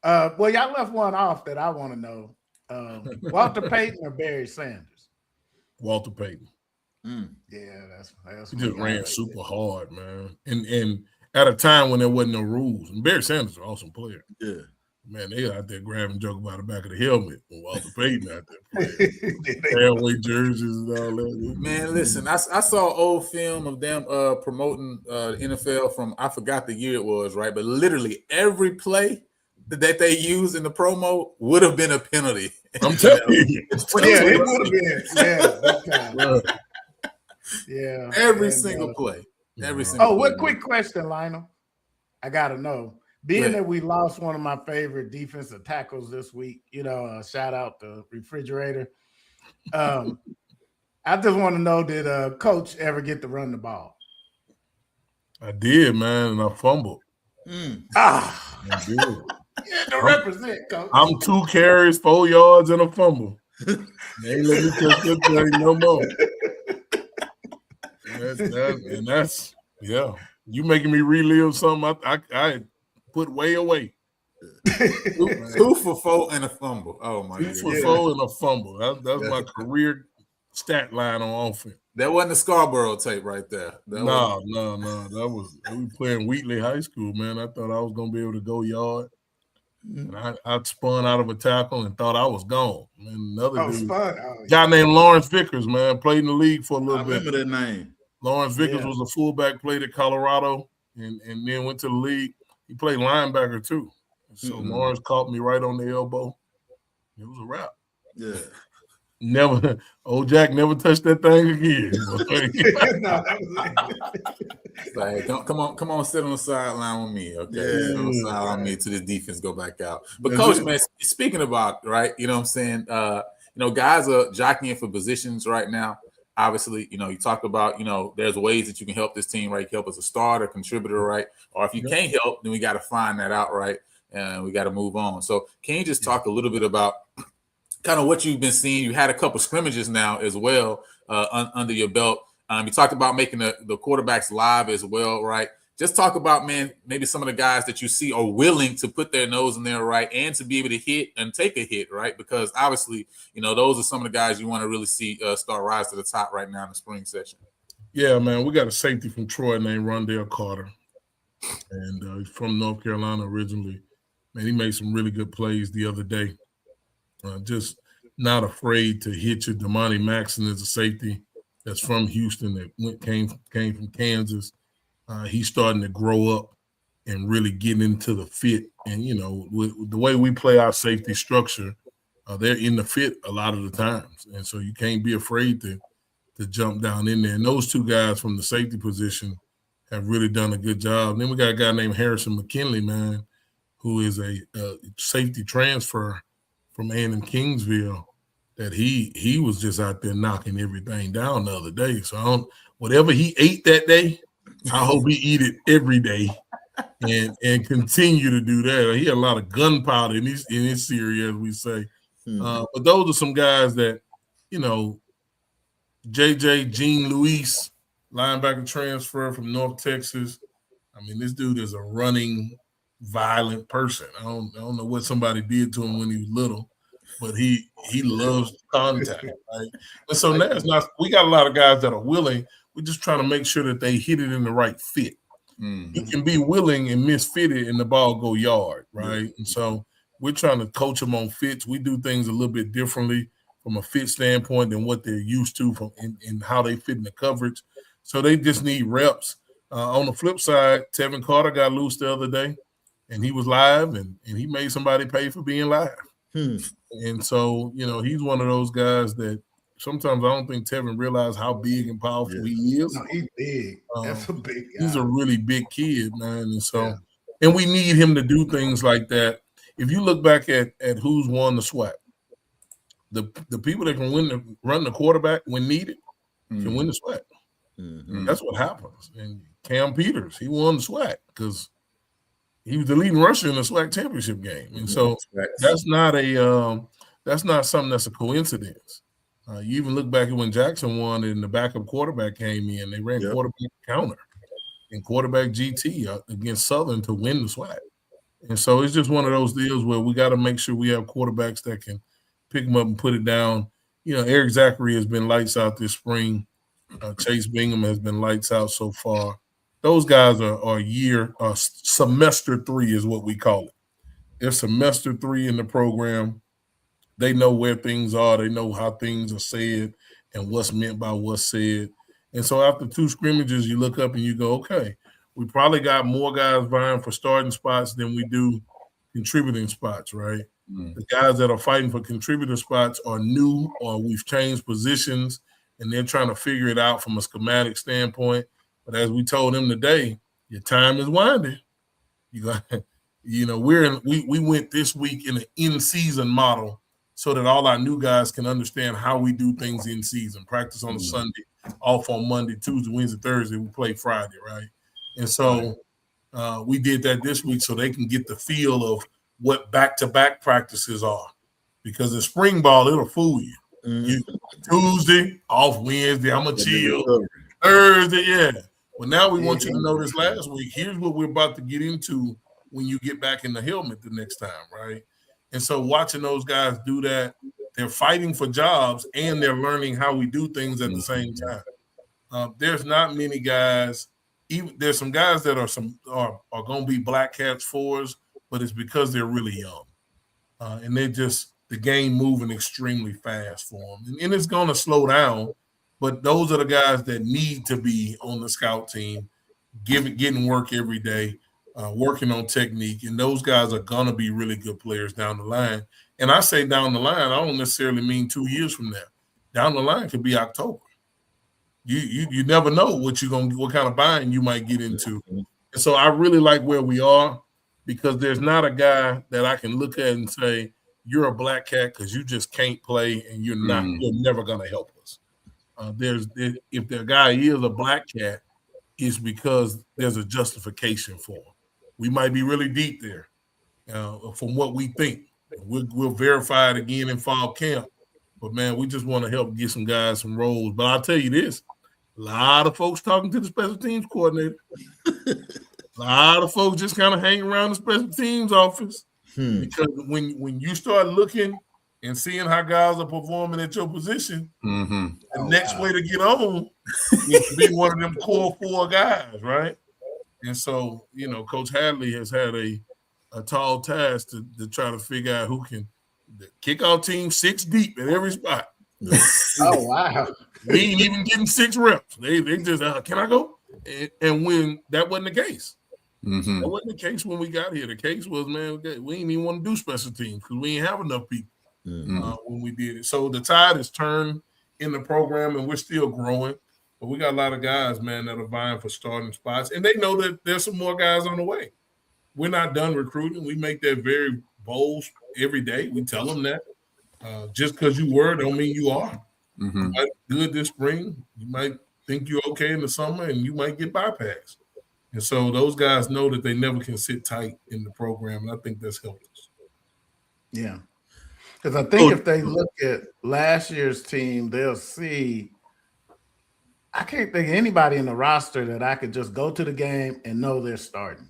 C: Well, y'all left one off that I want to know. Walter Payton or Barry Sanders?
D: Walter Payton.
C: Yeah, that's
D: he just ran super hard, man. And at a time when there wasn't no rules. And Barry Sanders is an awesome player.
B: Yeah.
D: Man, they out there grabbing joke about the back of the helmet when Walter Payton out there playing. Airway jerseys and all that.
A: Man, listen, I saw an old film of them promoting NFL from, I forgot the year it was, right? But literally every play that they used in the promo would have been a penalty.
D: I'm telling you.
C: It would have been. Yeah.
A: Every single play. Every single play.
C: What quick question, Lionel? I got to know. Being that we lost one of my favorite defensive tackles this week, shout out to Refrigerator. I just want to know, did Coach ever get to run the ball?
D: I did, man, and I fumbled.
C: I did. To represent, Coach. I'm
D: 2 carries, 4 yards, and a fumble. They ain't let me touch that thing no more. And that's you making me relive something I put way away.
A: 2 for 4 and a fumble. Oh my God.
D: 2 for 4 and a fumble. That's my career stat line on offense.
A: That wasn't the Scarborough tape right there.
D: No. That was we playing Wheatley High School, man. I thought I was gonna be able to go yard. And I spun out of a tackle and thought I was gone. And another guy named Lawrence Vickers, man, played in the league for a little bit.
B: I remember that name.
D: Lawrence Vickers was a fullback, played at Colorado, and then went to the league. He played linebacker too. So Lawrence caught me right on the elbow. It was a wrap.
B: Yeah.
D: Never, old Jack never touched that thing again.
A: Like, come on, sit on the sideline with me, okay? Sit on the sideline with me till the defense go back out. But Coach, man, speaking about, right, you know what I'm saying? Guys are jockeying for positions right now. Obviously, you talked about, there's ways that you can help this team, right? You can help as a starter, contributor, right? Or if you can't help, then we got to find that out, right? And we got to move on. So can you just talk a little bit about kind of what you've been seeing? You had a couple scrimmages now as well under your belt. You talked about making the quarterbacks live as well, right? Just talk about, man, maybe some of the guys that you see are willing to put their nose in there, right, and to be able to hit and take a hit, right? Because obviously, those are some of the guys you want to really see start rise to the top right now in the spring session.
D: Yeah, man, we got a safety from Troy named Rondell Carter, and he's from North Carolina originally. Man, he made some really good plays the other day. Just not afraid to hit you. Damani Maxson is a safety that's from Houston that came from Kansas. He's starting to grow up and really get into the fit. And, with the way we play our safety structure, they're in the fit a lot of the times. And so you can't be afraid to jump down in there. And those 2 guys from the safety position have really done a good job. And then we got a guy named Harrison McKinley, man, who is a safety transfer from A&M Kingsville, that he was just out there knocking everything down the other day. So whatever he ate that day, I hope he eat it every day and continue to do that. He had a lot of gunpowder in his series, as we say. But those are some guys that, JJ Jean Luis, linebacker transfer from North Texas. I mean, this dude is a running, violent person. I don't know what somebody did to him when he was little, but he loves contact, right? And so now we got a lot of guys that are willing. We're just trying to make sure that they hit it in the right fit. You can be willing and misfitted and the ball go yard, right? And so we're trying to coach them on fits. We do things a little bit differently from a fit standpoint than what they're used to in how they fit in the coverage. So they just need reps. On the flip side, Tevin Carter got loose the other day, and he was live, and he made somebody pay for being live. And And so, he's one of those guys that sometimes I don't think Tevin realized how big and powerful he is.
C: No, he's big. That's a big guy.
D: He's a really big kid, man. And so, and we need him to do things like that. If you look back at who's won the SWAC, the people that can run the quarterback when needed can win the SWAC.
B: Mm-hmm.
D: That's what happens. And Cam Peters, he won the SWAC because he was the leading rusher in the SWAC championship game. And so that's not something that's a coincidence. You even look back at when Jackson won and the backup quarterback came in, they ran quarterback counter and quarterback GT against Southern to win the SWAC. And so it's just one of those deals where we got to make sure we have quarterbacks that can pick them up and put it down. Eric Zachary has been lights out this spring. Chase Bingham has been lights out so far. Those guys are semester 3 is what we call it. They're semester 3 in the program. They know where things are. They know how things are said and what's meant by what's said. And so after 2 scrimmages, you look up and you go, okay, we probably got more guys vying for starting spots than we do contributing spots, right? The guys that are fighting for contributor spots are new or we've changed positions and they're trying to figure it out from a schematic standpoint. But as we told them today, your time is winding. You got, we went this week in an in-season model so that all our new guys can understand how we do things in season. Practice on a Sunday, off on Monday, Tuesday, Wednesday, Thursday. We play Friday, right? And so we did that this week so they can get the feel of what back-to-back practices are. Because in spring ball, it'll fool you. You Tuesday, off Wednesday, I'm going to chill. Thursday, yeah. Well, now we want you to know this last week. Here's what we're about to get into when you get back in the helmet the next time, right? And so watching those guys do that, they're fighting for jobs and they're learning how we do things at the same time. There's not many guys. There's some guys that are going to be Black Cats 4s, but it's because they're really young. And they're just the game moving extremely fast for them. And it's going to slow down, but those are the guys that need to be on the scout team, getting work every day, working on technique. And those guys are going to be really good players down the line. And I say down the line, I don't necessarily mean 2 years from now. Down the line could be October. You never know what kind of buying you might get into. And so I really like where we are because there's not a guy that I can look at and say, you're a Black Cat because you just can't play and you're never going to help us. If the guy is a Black Cat, it's because there's a justification for him. We might be really deep there from what we think. We'll verify it again in fall camp. But, man, we just want to help get some guys some roles. But I'll tell you this, a lot of folks talking to the special teams coordinator. A lot of folks just kind of hang around the special teams office. Because when you start looking and seeing how guys are performing at your position, the next way to get on is to be one of them core 4 guys, right? And so, Coach Hadley has had a tall task to try to figure out who can kick our team 6 deep at every spot.
C: Oh, wow.
D: We ain't even getting 6 reps. They just, can I go? And when that wasn't the case. That wasn't the case when we got here. The case was, man, we didn't even want to do special teams because we didn't have enough people when we did it. So the tide has turned in the program, and we're still growing. But we got a lot of guys, man, that are vying for starting spots. And they know that there's some more guys on the way. We're not done recruiting. We make that very bold every day. We tell them that. Just because you were don't mean you are. You might be good this spring. You might think you're okay in the summer, and you might get bypassed. And so those guys know that they never can sit tight in the program, and I think that's helped us.
C: Yeah. Because I think if they look at last year's team, they'll see I can't think of anybody in the roster that I could just go to the game and know they're starting.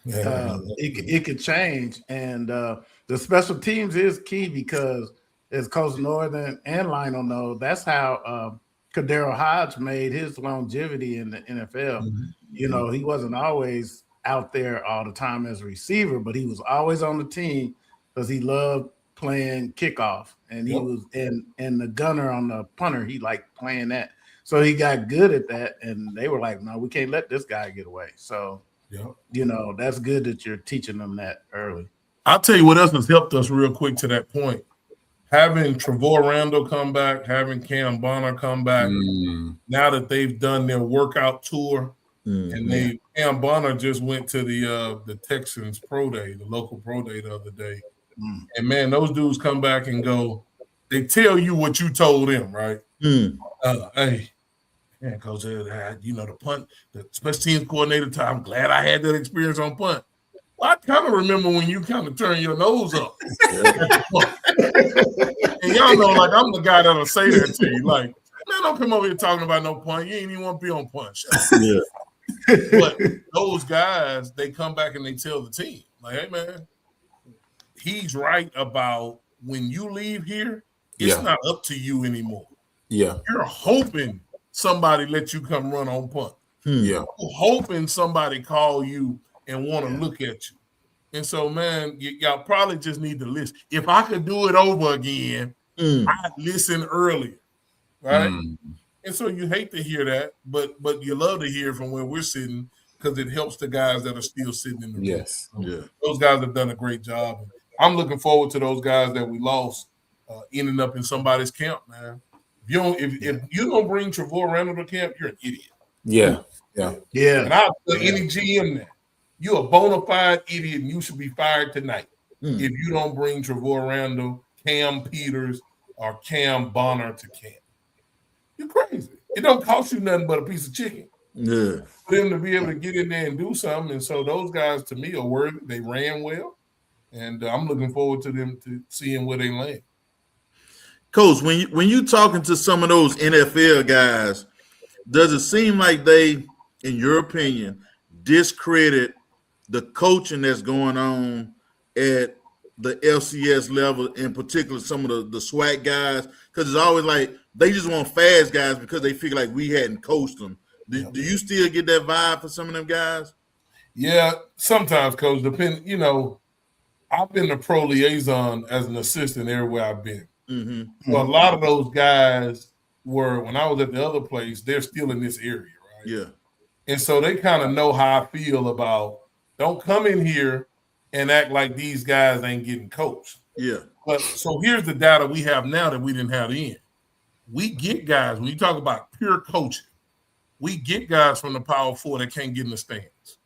C: It could change. And the special teams is key because, as Coach Northern and Lionel know, that's how Kadero Hodge made his longevity in the NFL. He wasn't always out there all the time as a receiver, but he was always on the team because he loved playing kickoff. And he was and the gunner on the punter, he liked playing that. So he got good at that, and they were like, no, we can't let this guy get away. So, that's good that you're teaching them that early.
D: I'll tell you what else has helped us real quick to that point. having Trevor Randall come back, having Cam Bonner come back, now that they've done their workout tour, and Cam Bonner just went to the Texans pro day, the local pro day the other day. And man, those dudes come back and go, they tell you what you told them, right? Hey, man, Coach, the punt, the special teams coordinator, I'm glad I had that experience on punt. Well, I kind of remember when you kind of turn your nose up. And y'all know, like, I'm the guy that'll say that to you. Like, man, don't come over here talking about no punt. You ain't even want to be on punt. Yeah. But those guys, they come back and they tell the team, like, hey, man, he's right about when you leave here, it's not up to you anymore. Yeah. You're hoping somebody let you come run on punt. Yeah. You're hoping somebody call you and want to look at you. And so, man, y'all probably just need to listen. If I could do it over again, I'd listen earlier, right? And so you hate to hear that, but you love to hear from where we're sitting because it helps the guys that are still sitting in the room. Yes. So those guys have done a great job. I'm looking forward to those guys that we lost ending up in somebody's camp, man. If you don't bring Trevor Randall to camp, you're an idiot. Yeah. And I'll tell any GM that. You're a bona fide idiot and you should be fired tonight if you don't bring Trevor Randall, Cam Peters, or Cam Bonner to camp. You're crazy. It don't cost you nothing but a piece of chicken. Yeah. For them to be able to get in there and do something. And so those guys, to me, are worthy. They ran well. And I'm looking forward to them to seeing where they land.
B: Coach, when you talking to some of those NFL guys, does it seem like they, in your opinion, discredit the coaching that's going on at the FCS level, in particular some of the SWAC guys? Because it's always like they just want fast guys because they feel like we hadn't coached them. Do you still get that vibe for some of them guys?
D: Yeah, sometimes, Coach. I've been the pro liaison as an assistant everywhere I've been. So a lot of those guys were, when I was at the other place, they're still in this area, right? Yeah. And so they kind of know how I feel about, don't come in here and act like these guys ain't getting coached. Yeah. But so here's the data we have now that we didn't have then. We get guys, when you talk about pure coaching, we get guys from the Power Four that can't get in the stands.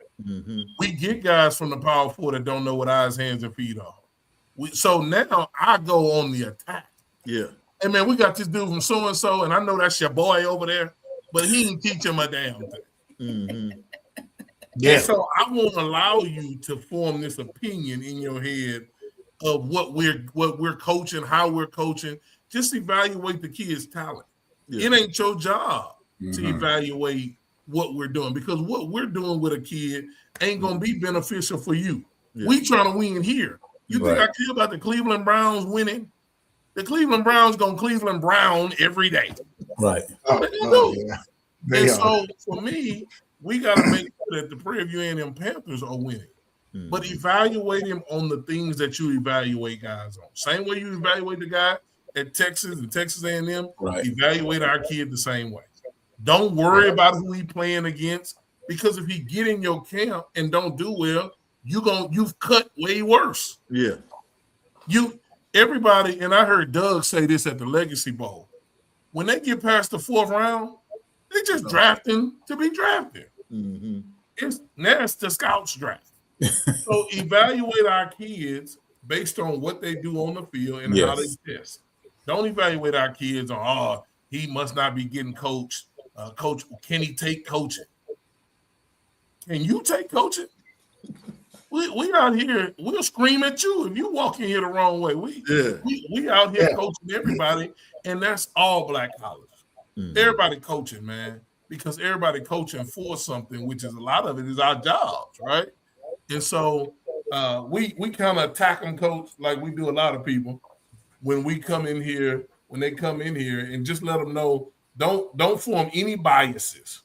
D: We get guys from the Power Four that don't know what eyes, hands, and feet are. So now I go on the attack. Yeah. Hey, man, we got this dude from so-and-so, and I know that's your boy over there, but he didn't teach him a damn thing. Yeah. And so I won't allow you to form this opinion in your head of what we're coaching, how we're coaching. Just evaluate the kid's talent. Yeah. It ain't your job to evaluate what we're doing, because what we're doing with a kid ain't going to be beneficial for you. Yeah. We trying to win here. You think I care about the Cleveland Browns winning? The Cleveland Browns going to Cleveland Brown every day. Right. And so for me, we got to make sure that the Prairie View A&M Panthers are winning. But evaluate them on the things that you evaluate guys on. Same way you evaluate the guy at Texas and Texas A&M, evaluate our kid the same way. Don't worry about who he playing against, because if he get in your camp and don't do well, you've cut way worse. Yeah. Everybody, and I heard Doug say this at the Legacy Bowl, when they get past the fourth round, they just drafting to be drafted. It's the scouts draft. So evaluate our kids based on what they do on the field and how they test. Don't evaluate our kids on, he must not be getting coached. Coach, can he take coaching? Can you take coaching? We out here, we'll scream at you if you walk in here the wrong way. We out here coaching everybody, and that's all black college. Everybody coaching, man, because everybody coaching for something, which is a lot of it is our jobs, right? And so we kind of attack them, coach, like we do a lot of people when they come in here, and just let them know, don't form any biases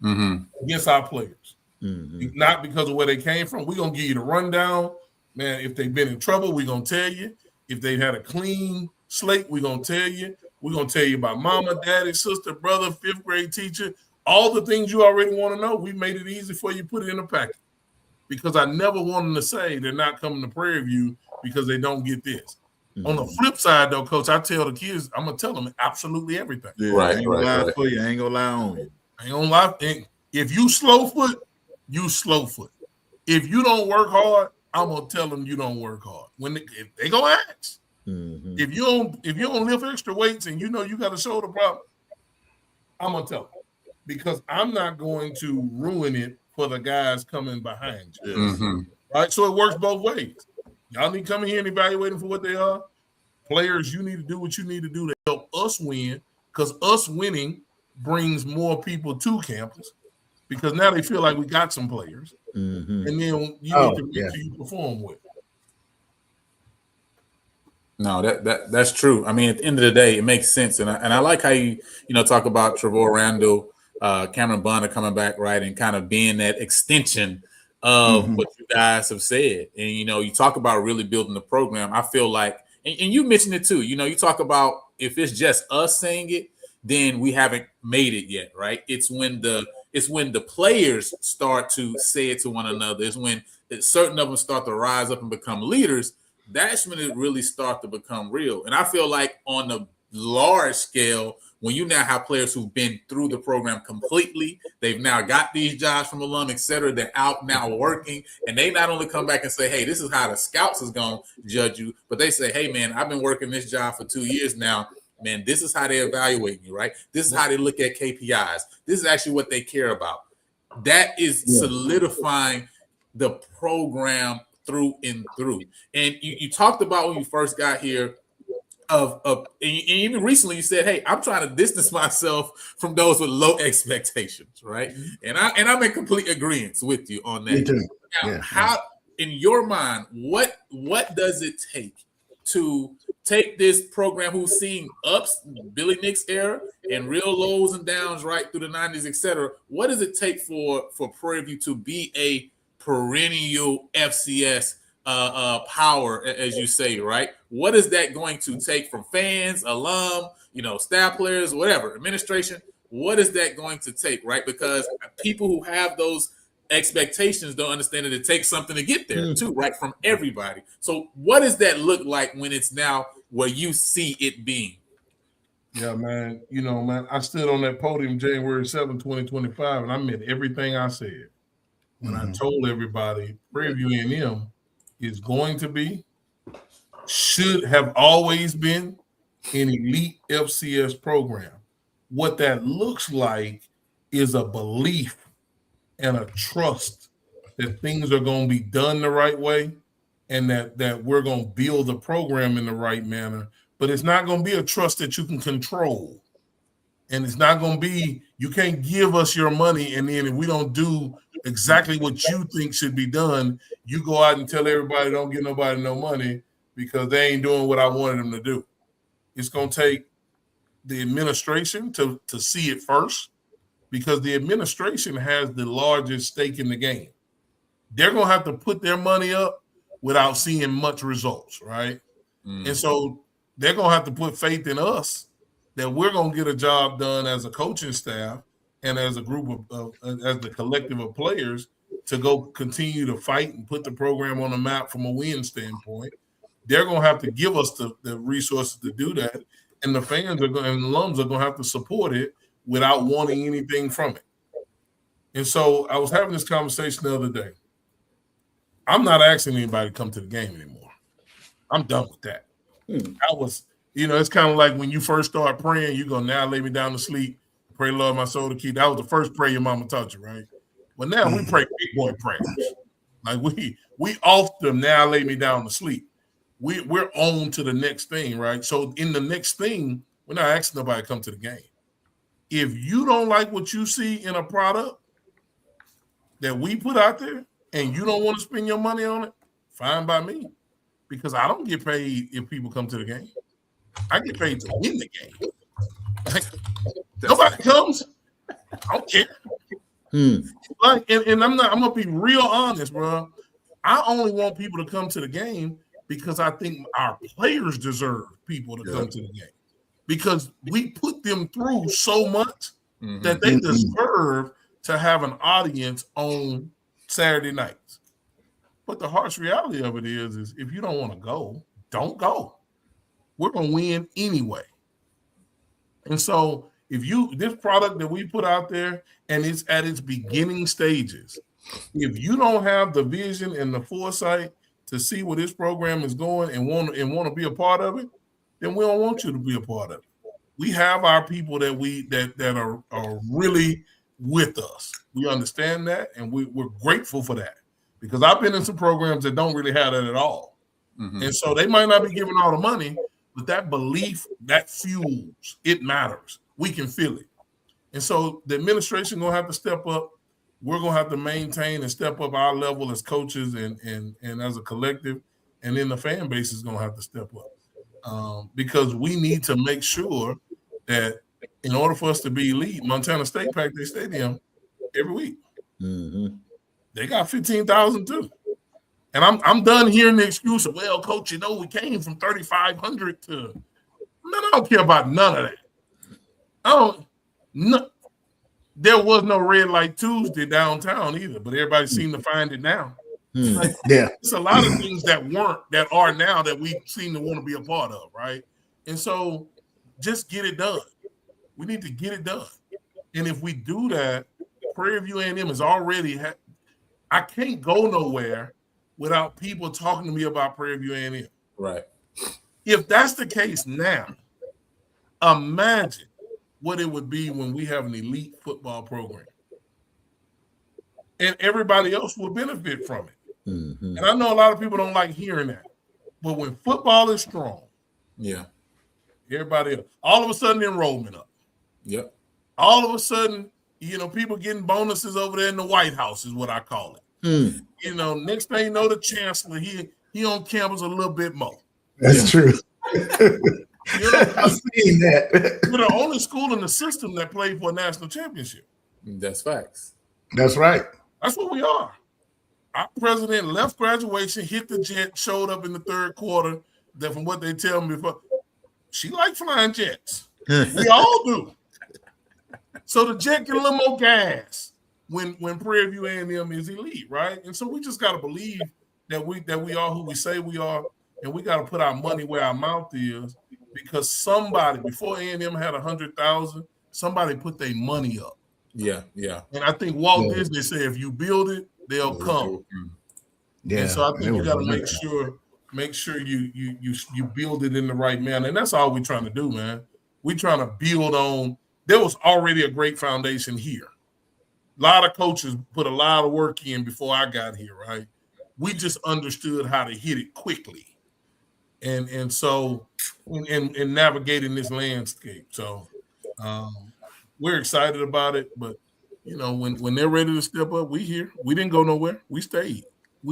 D: against our players. Not because of where they came from. We're going to give you the rundown. Man, if they've been in trouble, we're going to tell you. If they've had a clean slate, we're going to tell you. We're going to tell you about mama, daddy, sister, brother, fifth grade teacher, all the things you already want to know. We made it easy for you to put it in a packet, because I never want them to say they're not coming to Prairie View because they don't get this. On the flip side, though, Coach, I tell the kids, I'm gonna tell them absolutely everything.
B: Yeah,
A: Right,
B: I ain't gonna lie
A: right.
B: for you. I ain't gonna lie on you.
D: I ain't gonna lie. If you slow foot, you slow foot. If you don't work hard, I'm gonna tell them you don't work hard. If they gonna ask, if you don't lift extra weights and you know you got a shoulder problem, I'm gonna tell them because I'm not going to ruin it for the guys coming behind you.
A: Mm-hmm.
D: Right? So it works both ways. Y'all need to come in here and evaluate them for what they are. Players, you need to do what you need to do to help us win because us winning brings more people to campus because now they feel like we got some players. And then you need to make sure you perform with.
A: No, that's true. I mean, at the end of the day, it makes sense, and I like how you talk about Trevor Randall, Cameron Bonner coming back, right, and kind of being that extension of what you guys have said. And you talk about really building the program. I feel like, and you mentioned it too. You talk about if it's just us saying it, then we haven't made it yet, right? It's when the players start to say it to one another. It's when certain of them start to rise up and become leaders. That's when it really starts to become real. And I feel like on the large scale, when you now have players who've been through the program completely, they've now got these jobs from alum, et cetera, they're out now working, and they not only come back and say, hey, this is how the scouts is going to judge you, but they say, hey, man, I've been working this job for 2 years now. Man, this is how they evaluate you, right? This is how they look at KPIs. This is actually what they care about. That is solidifying the program through and through. And you talked about when you first got here and even recently you said, hey, I'm trying to distance myself from those with low expectations, right? And I'm in complete agreement with you on that.
C: Me too.
A: Now, how, in your mind, what does it take to take this program who's seen ups, Billy Nick's era, and real lows and downs right through the 90s, et cetera? What does it take for Prairie View to be a perennial FCS power, as you say, right? What is that going to take from fans, alum, staff players, whatever, administration? What is that going to take, right? Because people who have those expectations don't understand that it takes something to get there too, right? From everybody. So what does that look like when it's now where you see it being?
D: Yeah, man. Man, I stood on that podium January 7, 2025, and I meant everything I said. When I told everybody Prairie View A&M is going to be, should have always been an elite FCS program. What that looks like is a belief and a trust that things are going to be done the right way and that we're going to build the program in the right manner. But it's not going to be a trust that you can control. And it's not going to be, you can't give us your money, and then if we don't do exactly what you think should be done, you go out and tell everybody don't give nobody no money because they ain't doing what I wanted them to do. It's going to take the administration to see it first because the administration has the largest stake in the game. They're going to have to put their money up without seeing much results, right? And so they're going to have to put faith in us that we're going to get a job done as a coaching staff and as a group as the collective of players to go continue to fight and put the program on the map from a win standpoint. They're going to have to give us the resources to do that. And the fans and alums are going to have to support it without wanting anything from it. And so I was having this conversation the other day. I'm not asking anybody to come to the game anymore. I'm done with that. I was, it's kind of like when you first start praying, you go, now lay me down to sleep, pray Lord my soul to keep. That was the first prayer your mama taught you, right? But now we pray big boy prayers. Like we off them, now lay me down to sleep. We're on to the next thing, right? So in the next thing, we're not asking nobody to come to the game. If you don't like what you see in a product that we put out there and you don't want to spend your money on it, fine by me. Because I don't get paid if people come to the game. I get paid to win the game. Like, nobody comes, I don't care. Like, and I'm gonna be real honest, bro. I only want people to come to the game because I think our players deserve people to come to the game. Because we put them through so much that they deserve to have an audience on Saturday nights. But the harsh reality of it is if you don't want to go, don't go. we're going to win anyway. And so if this product that we put out there and it's at its beginning stages, if you don't have the vision and the foresight to see where this program is going and want to be a part of it, then we don't want you to be a part of it. We have our people that are really with us. We understand that, and we're grateful for that, because I've been in some programs that don't really have that at all. Mm-hmm. And so they might not be giving all the money, but that belief, that fuels, it matters. We can feel it. And so the administration going to have to step up. We're going to have to maintain and step up our level as coaches and as a collective. And then the fan base is going to have to step up, because we need to make sure that in order for us to be elite, Montana State pack their stadium every week. Mm-hmm. They got 15,000 too. And I'm done hearing the excuse of, well, coach, we came from 3,500 to. Man, I don't care about none of that. There was no Red Light Tuesday downtown either, but everybody seemed to find it now. Like,
C: yeah,
D: it's a lot of things that are now that we seem to want to be a part of, right? And so, just get it done. We need to get it done, and if we do that, Prairie View A&M is already. I can't go nowhere without people talking to me about Prairie View A&M.
A: Right.
D: If that's the case now, imagine what it would be when we have an elite football program. And everybody else will benefit from it. Mm-hmm. And I know a lot of people don't like hearing that. But when football is strong, everybody else, all of a sudden enrollment up.
A: Yep.
D: All of a sudden, people getting bonuses over there in the White House is what I call it. Next thing you know, the chancellor, he on campus a little bit more.
C: That's true.
D: I've seen that. We're the only school in the system that played for a national championship.
A: That's facts.
C: That's right.
D: That's what we are. Our president left graduation, hit the jet, showed up in the third quarter. That from what they tell me before, she liked flying jets. We all do. So the jet get a little more gas when Prairie View A&M is elite, right? And so we just got to believe that we are who we say we are, and we got to put our money where our mouth is, because somebody before A&M had 100,000, somebody put their money up.
A: Yeah, yeah.
D: And I think Walt Disney said, if you build it, they'll come. Yeah. And so I think you got to make sure you build it in the right manner, and that's all we're trying to do, man. We're trying to build on. There was already a great foundation here. A lot of coaches put a lot of work in before I got here, right? We just understood how to hit it quickly. And so in navigating this landscape. So we're excited about it, but when they're ready to step up, we here. We didn't go nowhere. We stayed.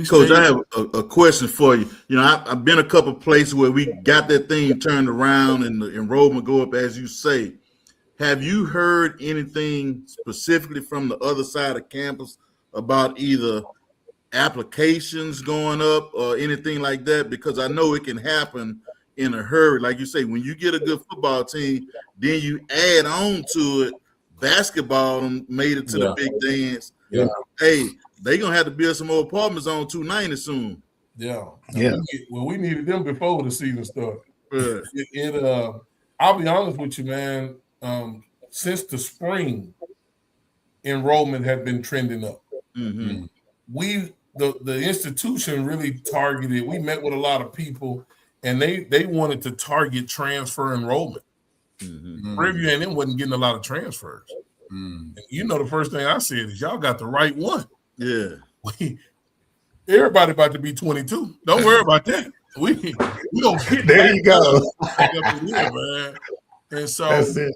B: Coach, I have a question for you. I've been a couple places where we got that thing turned around and the enrollment go up, as you say. Have you heard anything specifically from the other side of campus about either applications going up or anything like that? Because I know it can happen in a hurry. Like you say, when you get a good football team, then you add on to it basketball and made it to the big dance. Yeah. Hey, they're going to have to build some more apartments on 290 soon.
D: Yeah. We needed them before the season started. I'll be honest with you, man. Since the spring, enrollment had been trending up. Mm-hmm. The institution really targeted. We met with a lot of people, and they wanted to target transfer enrollment. Mm-hmm. Prairie View A&M wasn't getting a lot of transfers. Mm. And the first thing I said is, y'all got the right one. Yeah. Everybody about to be 22. Don't worry about that. We don't get
C: there. You go.
D: Man. And so that's it.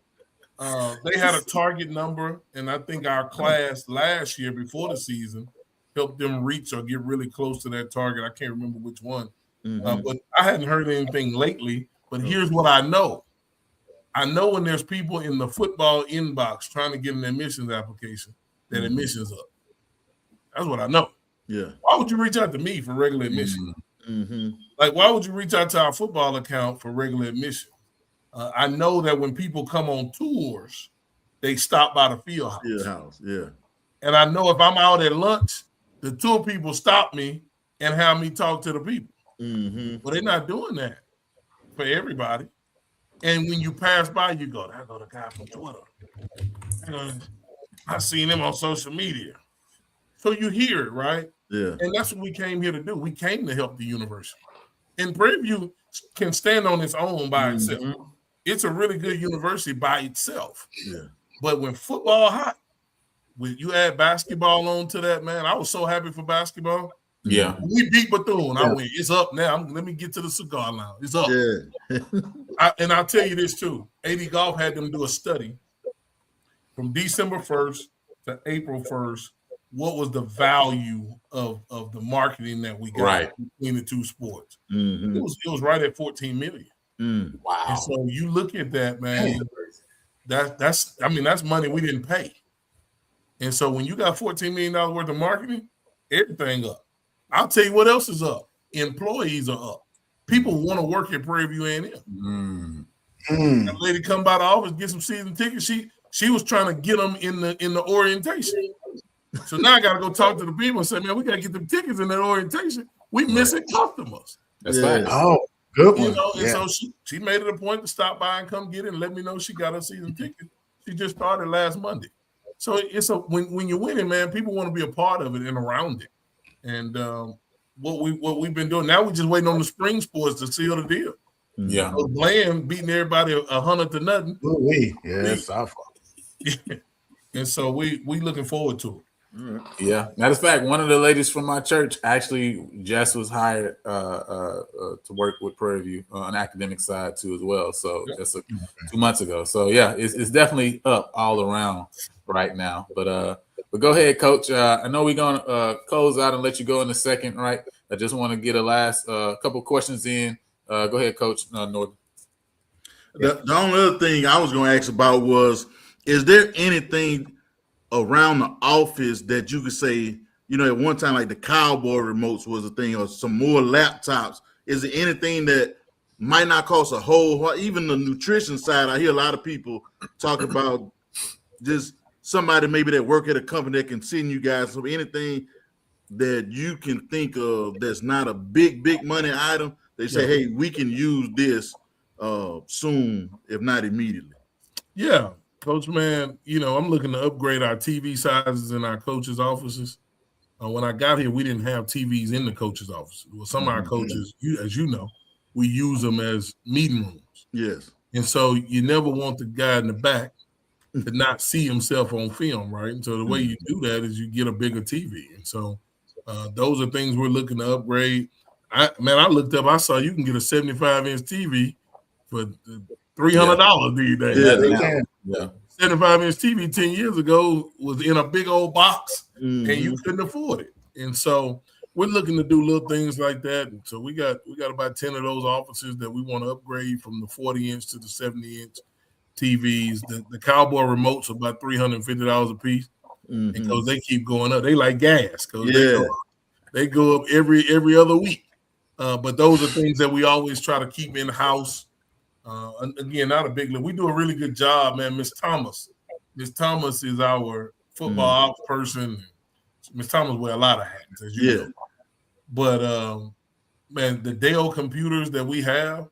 D: They had a target number, and I think our class last year before the season helped them reach or get really close to that target. I can't remember which one, but I hadn't heard anything lately. But here's what I know. I know when there's people in the football inbox trying to get an admissions application, that admissions up. That's what I know. Yeah. Why would you reach out to me for regular admission? Mm-hmm. Like, why would you reach out to our football account for regular admission? I know that when people come on tours, they stop by the field house. Yeah. And I know if I'm out at lunch, the tour people stop me and have me talk to the people. Mm-hmm. But they're not doing that. for everybody. And when you pass by, you go, "I go the guy from Twitter. I seen him on social media." So you hear it, right?
B: Yeah.
D: And that's what we came here to do. We came to help the university. And Prairie View can stand on its own by itself. It's a really good university by itself.
B: Yeah.
D: But when football hot, when you add basketball on to that, man, I was so happy for basketball.
A: Yeah.
D: We beat Bethune. I went, it's up now. Let me get to the cigar lounge. It's up.
B: Yeah.
D: And I'll tell you this too. AD Golf had them do a study from December 1st to April 1st. What was the value of the marketing that we got between the two sports? It was right at 14 million.
A: Wow.
D: And so you look at that, man. That's money we didn't pay. And so when you got $14 million worth of marketing, everything up. I'll tell you what else is up. Employees are up. People want to work at Prairie View A&M. That lady come by the office, get some season tickets. She was trying to get them in the orientation. So now I got to go talk to the people and say, man, we got to get them tickets in that orientation. We missing customers.
A: That's right.
C: Oh, good one.
D: You know, and so she made it a point to stop by and come get it and let me know she got her season ticket. She just started last Monday. So when you're winning, man, people want to be a part of it and around it. And what we've been doing now, we're just waiting on the spring sports to seal the deal.
A: Yeah,
D: so Bland beating everybody 100-0.
C: Yes, our fault.
D: And so we looking forward to it.
A: Yeah. Matter of fact, one of the ladies from my church actually just was hired to work with Prairie View on the academic side too as well. So just 2 months ago. So yeah, it's definitely up all around right now. But go ahead, Coach. I know we're gonna close out and let you go in a second, right? I just want to get a last couple questions in. Go ahead, Coach Norton.
B: The only other thing I was going to ask about was, is there anything around the office that you could say, you know, at one time, like the cowboy remotes was a thing, or some more laptops? Is there anything that might not cost a whole, even the nutrition side? I hear a lot of people talk about just somebody maybe that work at a company that can send you guys. So anything that you can think of that's not a big money item, they say, hey, we can use this soon, if not immediately.
D: Yeah. Coach, man, you know, I'm looking to upgrade our TV sizes in our coaches' offices. When I got here, we didn't have TVs in the coaches' offices. Well, some of our coaches, as you know, we use them as meeting rooms.
B: Yes.
D: And so you never want the guy in the back to not see himself on film, right? And so the way you do that is you get a bigger TV. And so those are things we're looking to upgrade. I looked up, I saw you can get a 75-inch TV for $300 these days.
A: Yeah.
D: 75-inch TV 10 years ago was in a big old box and you couldn't afford it. And so we're looking to do little things like that. And so we got about 10 of those offices that we want to upgrade from the 40-inch to the 70-inch TVs. The cowboy remotes are about $350 a piece. And because they keep going up. They like gas because they go up every other week. But those are things that we always try to keep in-house. Again, not a big league. We do a really good job, man. Miss Thomas is our football ops person. Miss Thomas wear a lot of hats, as you know. But man, the Dell computers that we have,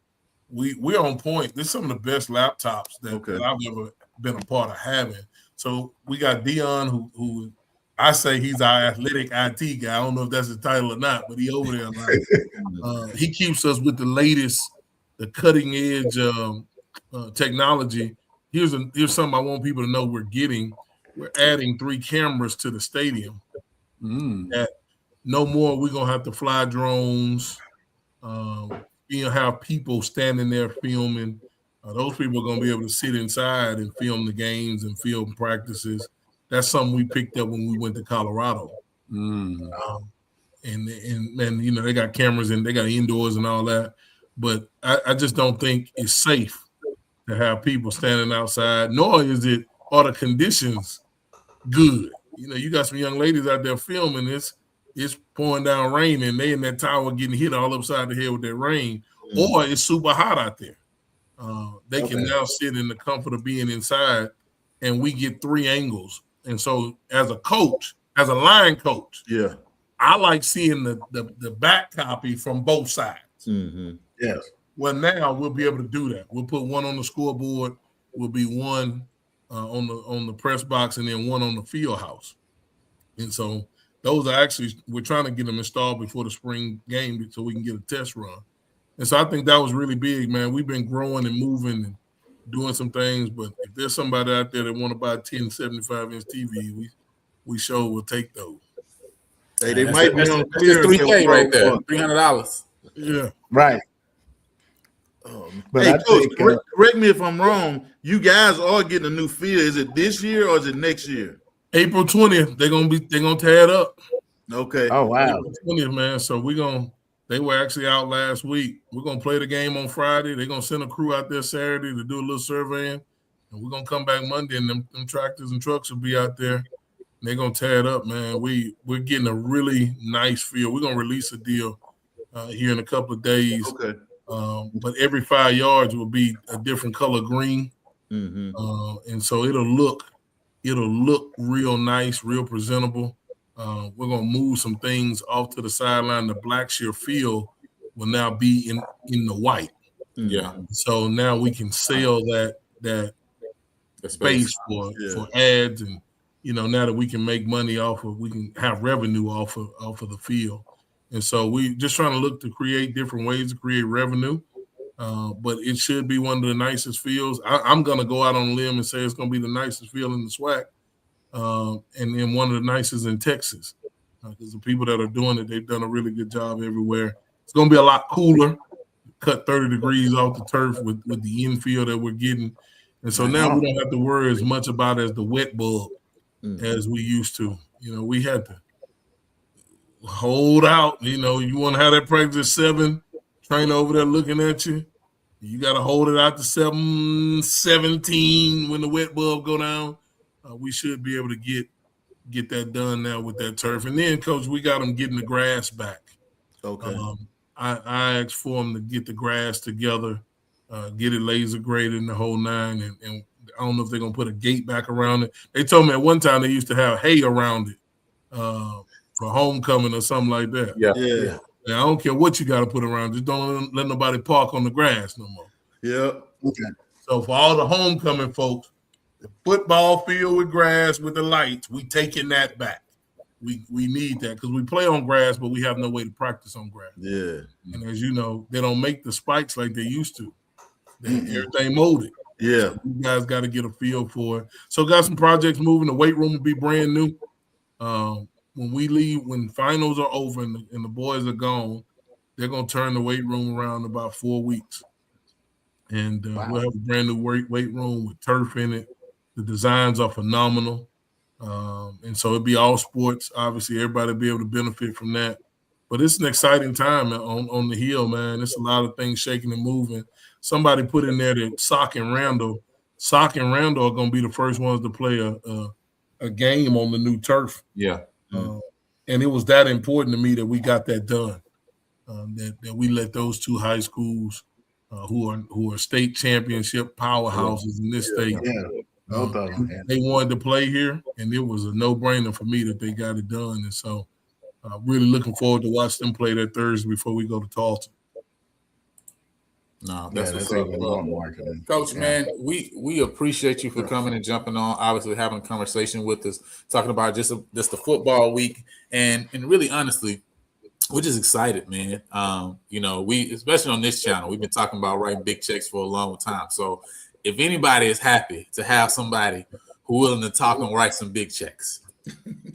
D: we're on point. This is some of the best laptops that I've ever been a part of having. So we got Dion, who I say he's our athletic IT guy. I don't know if that's the title or not, but he over there. Like, he keeps us with the latest, the cutting edge technology. Here's something I want people to know we're getting. We're adding 3 cameras to the stadium. That no more we're gonna have to fly drones. Have people standing there filming. Those people are gonna be able to sit inside and film the games and film practices. That's something we picked up when we went to Colorado. And you know, they got cameras and they got indoors and all that. But I just don't think it's safe to have people standing outside, nor are the conditions good. You know, you got some young ladies out there filming this. It's pouring down rain and they in that tower getting hit all upside the head with that rain, or it's super hot out there. They can now sit in the comfort of being inside, and we get 3 angles. And so as a coach, as a line coach, I like seeing the back copy from both sides.
C: Yes.
D: Well, now we'll be able to do that. We'll put one on the scoreboard. Will be one on the press box, and then one on the field house. And so those are actually, we're trying to get them installed before the spring game so we can get a test run. And so I think that was really big, man. We've been growing and moving and doing some things, but if there's somebody out there that want to buy 10 75-inch TV, we sure will take those.
B: Hey, they might be on
A: clearance. $3K right there, $300.
D: Yeah,
C: right.
B: But hey, Coach, correct me if I'm wrong. You guys are getting a new field. Is it this year or is it next year?
D: April 20th. They're gonna tear it up.
B: Okay.
C: Oh wow.
D: April 20th, man. So they were actually out last week. We're gonna play the game on Friday. They're gonna send a crew out there Saturday to do a little surveying, and we're gonna come back Monday, and them tractors and trucks will be out there. And they're gonna tear it up, man. We're getting a really nice field. We're gonna release a deal here in a couple of days.
B: Okay.
D: But every 5 yards will be a different color green, and so it'll look real nice, real presentable. We're gonna move some things off to the sideline. The Blackshear field will now be in the white.
A: Yeah.
D: So now we can sell that space for ads, and now that we can make money we can have revenue off of the field. And so we just trying to look to create different ways to create revenue. But it should be one of the nicest fields. I'm going to go out on a limb and say it's going to be the nicest field in the SWAC, and then one of the nicest in Texas. Because the people that are doing it, they've done a really good job everywhere. It's going to be a lot cooler, cut 30 degrees off the turf with the infield that we're getting. And so now we don't have to worry as much about as the wet bug as we used to. We had to hold out. You want to have that practice at 7, trainer over there looking at you. You got to hold it out to 7:17 when the wet bulb go down. We should be able to get that done now with that turf. And then, Coach, we got them getting the grass back.
B: Okay.
D: I asked for them to get the grass together, get it laser graded and the whole nine. And I don't know if they're going to put a gate back around it. They told me at one time they used to have hay around it for homecoming or something like that.
B: Yeah.
D: I don't care what you got to put around. Just don't let nobody park on the grass no more.
B: Yeah.
C: Okay.
D: So for all the homecoming folks, the football field with grass with the lights, we taking that back. We need that because we play on grass, but we have no way to practice on grass.
B: Yeah.
D: And as you know, they don't make the spikes like they used to. Everything molded.
B: Yeah.
D: So you guys got to get a feel for it. So got some projects moving. The weight room will be brand new. When we leave, when finals are over and the boys are gone, they're going to turn the weight room around in about 4 weeks. And we'll have a brand new weight room with turf in it. The designs are phenomenal. And so it'll be all sports. Obviously, everybody will be able to benefit from that. But it's an exciting time on the hill, man. It's a lot of things shaking and moving. Somebody put in there that Sock and Randall are going to be the first ones to play a game on the new turf.
A: Yeah.
D: And it was that important to me that we got that done, that we let those two high schools who are state championship powerhouses in this state. They wanted to play here, and it was a no-brainer for me that they got it done. And so really looking forward to watch them play that Thursday before we go to Tulsa.
A: No, that's what's up. Coach, man, we appreciate you for coming and jumping on, obviously having a conversation with us, talking about just the football week. And really, honestly, we're just excited, man. We, especially on this channel, we've been talking about writing big checks for a long time. So if anybody is happy to have somebody who willing to talk and write some big checks,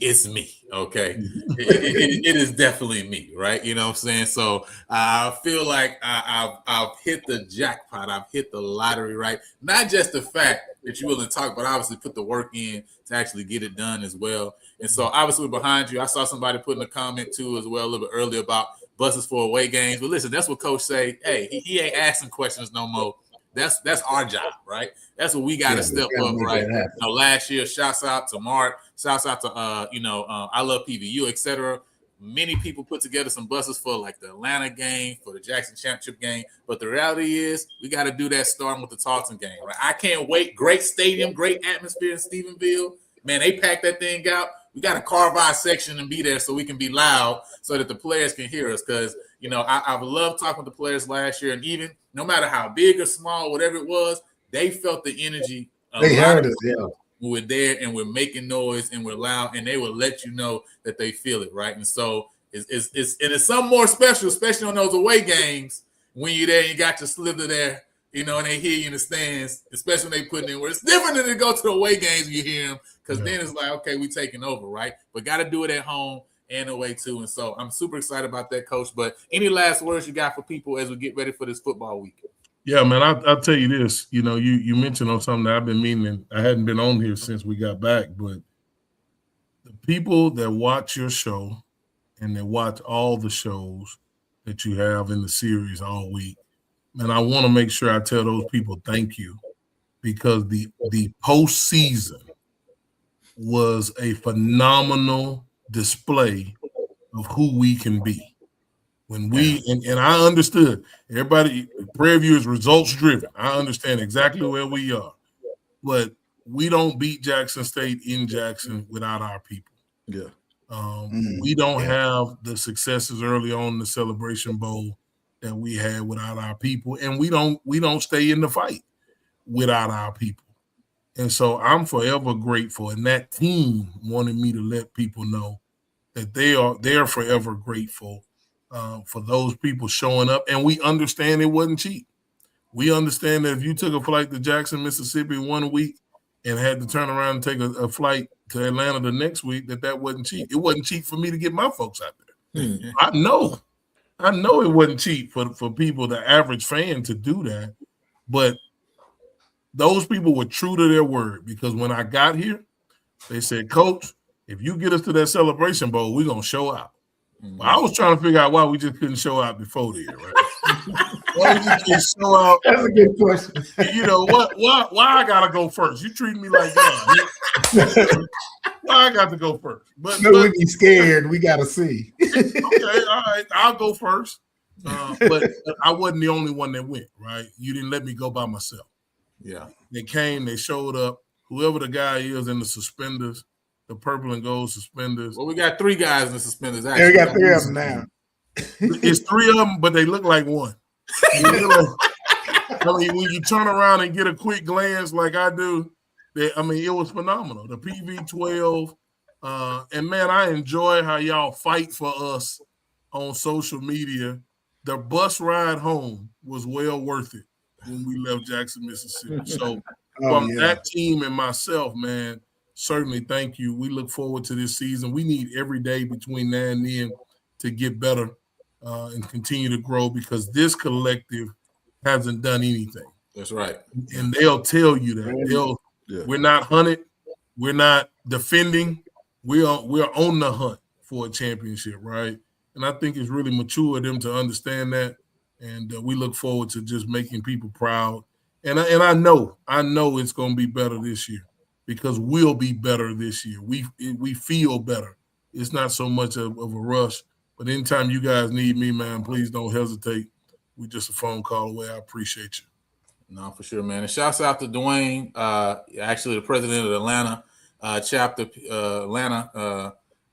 A: it's me, okay? It is definitely me, right? You know what I'm saying? So I feel like I've hit the jackpot. I've hit the lottery, right? Not just the fact that you're willing to talk, but obviously put the work in to actually get it done as well. And so obviously behind you, I saw somebody putting a comment too as well a little bit earlier about buses for away games. But listen, that's what Coach say. Hey, he ain't asking questions no more. That's our job, right? That's what we got to step up, right? Last year, shouts out to Mark, shouts out to I Love PVU, etc. Many people put together some buses for like the Atlanta game, for the Jackson Championship game. But the reality is, we got to do that starting with the Tarleton game, right? I can't wait. Great stadium, great atmosphere in Stephenville. Man, they packed that thing out. to carve our section and be there so we can be loud so that the players can hear us. Because, you know, I've loved talking to the players last year, and even no matter how big or small, whatever it was, they felt the energy.
C: They heard us, yeah.
A: We're there and we're making noise and we're loud, and they will let you know that they feel it, right? And so it's something more special, especially on those away games when you're there and you got your slither there, you know, and they hear you in the stands, especially when they put in where it's different than to go to the away games and you hear them, because then it's like, okay, we taking over, right? But got to do it at home and away too. And so I'm super excited about that, Coach. But any last words you got for people as we get ready for this football week?
D: Yeah, man, I'll tell you this. You know, you mentioned on something that I've been meaning. I hadn't been on here since we got back, but the people that watch your show and that watch all the shows that you have in the series all week, man, I want to make sure I tell those people thank you, because the postseason was a phenomenal display of who we can be. When we and I understood, everybody, Prairie View is results driven. I understand exactly where we are, but we don't beat Jackson State in Jackson without our people.
B: Yeah,
D: we don't have the successes early on in the Celebration Bowl that we had without our people, and we don't stay in the fight without our people. And so I'm forever grateful, and that team wanted me to let people know that they're forever grateful. For those people showing up, and we understand it wasn't cheap. We understand that if you took a flight to Jackson, Mississippi 1 week and had to turn around and take a flight to Atlanta the next week, that wasn't cheap. It wasn't cheap for me to get my folks out there. Mm-hmm. I know it wasn't cheap for people, the average fan, to do that. But those people were true to their word, because when I got here, they said, Coach, if you get us to that Celebration Bowl, we're going to show out. Well, I was trying to figure out why we just couldn't show out before then, right? Why we just can't show out?
C: That's a good question.
D: You know what? Why I gotta go first? You treat me like that. Why I got to go first? But
C: we be scared. We gotta see.
D: Okay, all right, I'll go first. But I wasn't the only one that went. Right? You didn't let me go by myself.
A: Yeah,
D: they came. They showed up. Whoever the guy is in the suspenders. The purple and gold suspenders.
A: Well, we got 3 guys in the suspenders.
C: Actually. Yeah, we got 3 of them now.
D: It's 3 of them, but they look like one. I mean, when you turn around and get a quick glance like I do, it was phenomenal. The PV-12, and man, I enjoy how y'all fight for us on social media. The bus ride home was well worth it when we left Jackson, Mississippi. So that team and myself, man, certainly thank you. We look forward to this season. We need every day between now and then to get better and continue to grow, because this collective hasn't done anything.
A: That's right.
D: And they'll tell you that. We're not hunted. We're not defending. We're on the hunt for a championship, right? And I think it's really mature of them to understand that. And we look forward to just making people proud. And I know it's going to be better this year, because we'll be better this year. We feel better. It's not so much of a rush. But anytime you guys need me, man, please don't hesitate. We're just a phone call away. I appreciate you.
A: No, for sure, man. And shouts out to Dwayne, actually the president of the Atlanta chapter,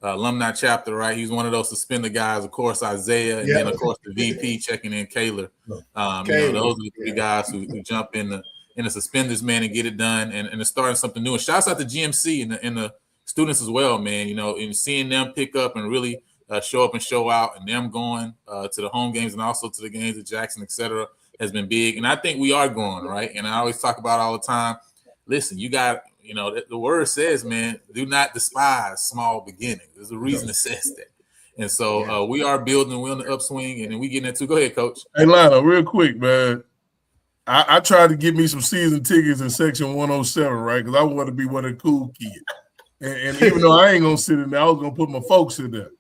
A: alumni chapter, right? He's one of those suspended guys. Of course, Isaiah, and then of course the VP checking in, Kaler. Those are the 3 guys who jump in the suspenders, man, and get it done, and it's starting something new. And shouts out to GMC and the students as well, man. You know, and seeing them pick up and really show up and show out, and them going to the home games and also to the games at Jackson, et cetera, has been big. And I think we are growing, right? And I always talk about all the time, listen, you got, the word says, man, do not despise small beginnings. There's a reason it says that. And so we are building, we're on the upswing, and then we getting into. Go ahead, Coach.
D: Hey, Lionel, real quick, man. I tried to get me some season tickets in section 107, right? Because I want to be one of the cool kids. And even though I ain't going to sit in there, I was going to put my folks in there.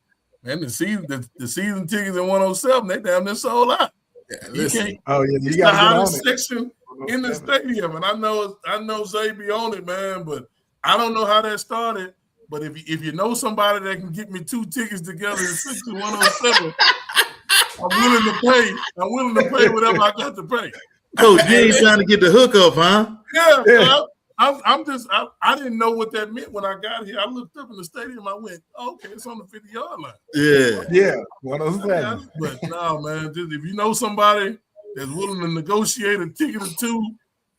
D: Man, the season tickets in 107, they damn near sold out.
A: Yeah,
D: listen.
C: You
D: got the hottest section in the stadium, and I know Zay be on it, man. But I don't know how that started. But if you know somebody that can get me 2 tickets together in section 107, I'm willing to pay whatever I got to pay.
B: Coach, you ain't trying to get the hookup, huh?
D: Yeah. I didn't know what that meant when I got here. I looked up in the stadium. I went, oh, okay, it's on the 50-yard line.
C: Yeah, 107.
D: But no, man, just if you know somebody that's willing to negotiate a ticket or two,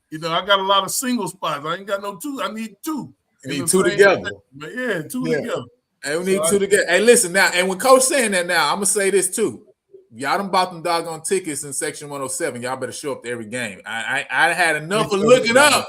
D: you know, I got a lot of single spots. I ain't got no two. I need two.
A: Need two together.
D: Yeah, two together.
A: Hey, we need two together. Hey, listen now, and when Coach saying that now, I'm gonna say this too. Y'all done bought them doggone tickets in section 107. Y'all better show up to every game. I had enough of looking up,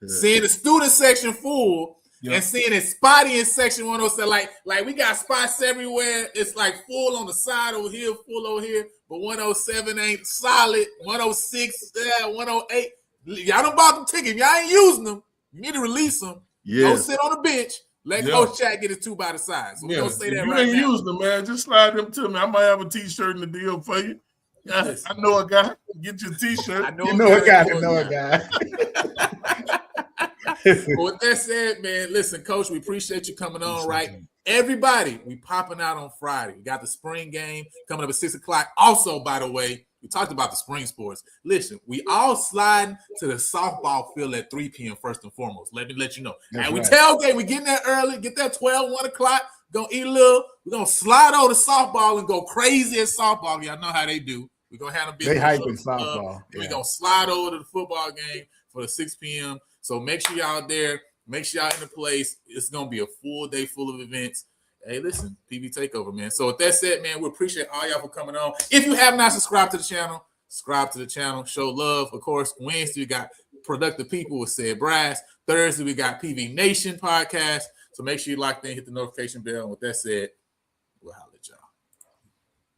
A: seeing the student section full, and seeing it spotty in section 107. Like we got spots everywhere. It's like full on the side over here, full over here, but 107 ain't solid. 106, 108. Y'all done bought them tickets. Y'all ain't using them. You need to release them. Don't sit on the bench. Let Coach Chat get his two by the side. So we don't say that
D: you
A: right
D: ain't
A: now.
D: using them, man. Just slide them to me. I might have a T-shirt in the deal for you. I know a guy. Get your T-shirt.
C: I know a guy.
A: But with that said, man, listen, Coach, we appreciate you coming on, right? Everybody, we popping out on Friday. We got the spring game coming up at 6 o'clock. Also, by the way, we talked about the spring sports. Listen, we all sliding to the softball field at 3 p.m. first and foremost. Let me let you know. And we tailgate, we getting there early, get there 12, 1 o'clock, gonna eat a little. We're gonna slide over to softball and go crazy at softball. Y'all know how they do. We're gonna have them big.
C: They hyping softball.
A: We're gonna slide over to the football game for the 6 p.m. So make sure y'all there. Make sure y'all in the place. It's gonna be a full day full of events. Hey, listen, PB Takeover, man. So with that said, man, we appreciate all y'all for coming on. If you have not subscribed to the channel, subscribe to the channel. Show love. Of course, Wednesday we got Productive People with Said Brass. Thursday we got PV Nation podcast. So make sure you lock in, hit the notification bell. And with that said,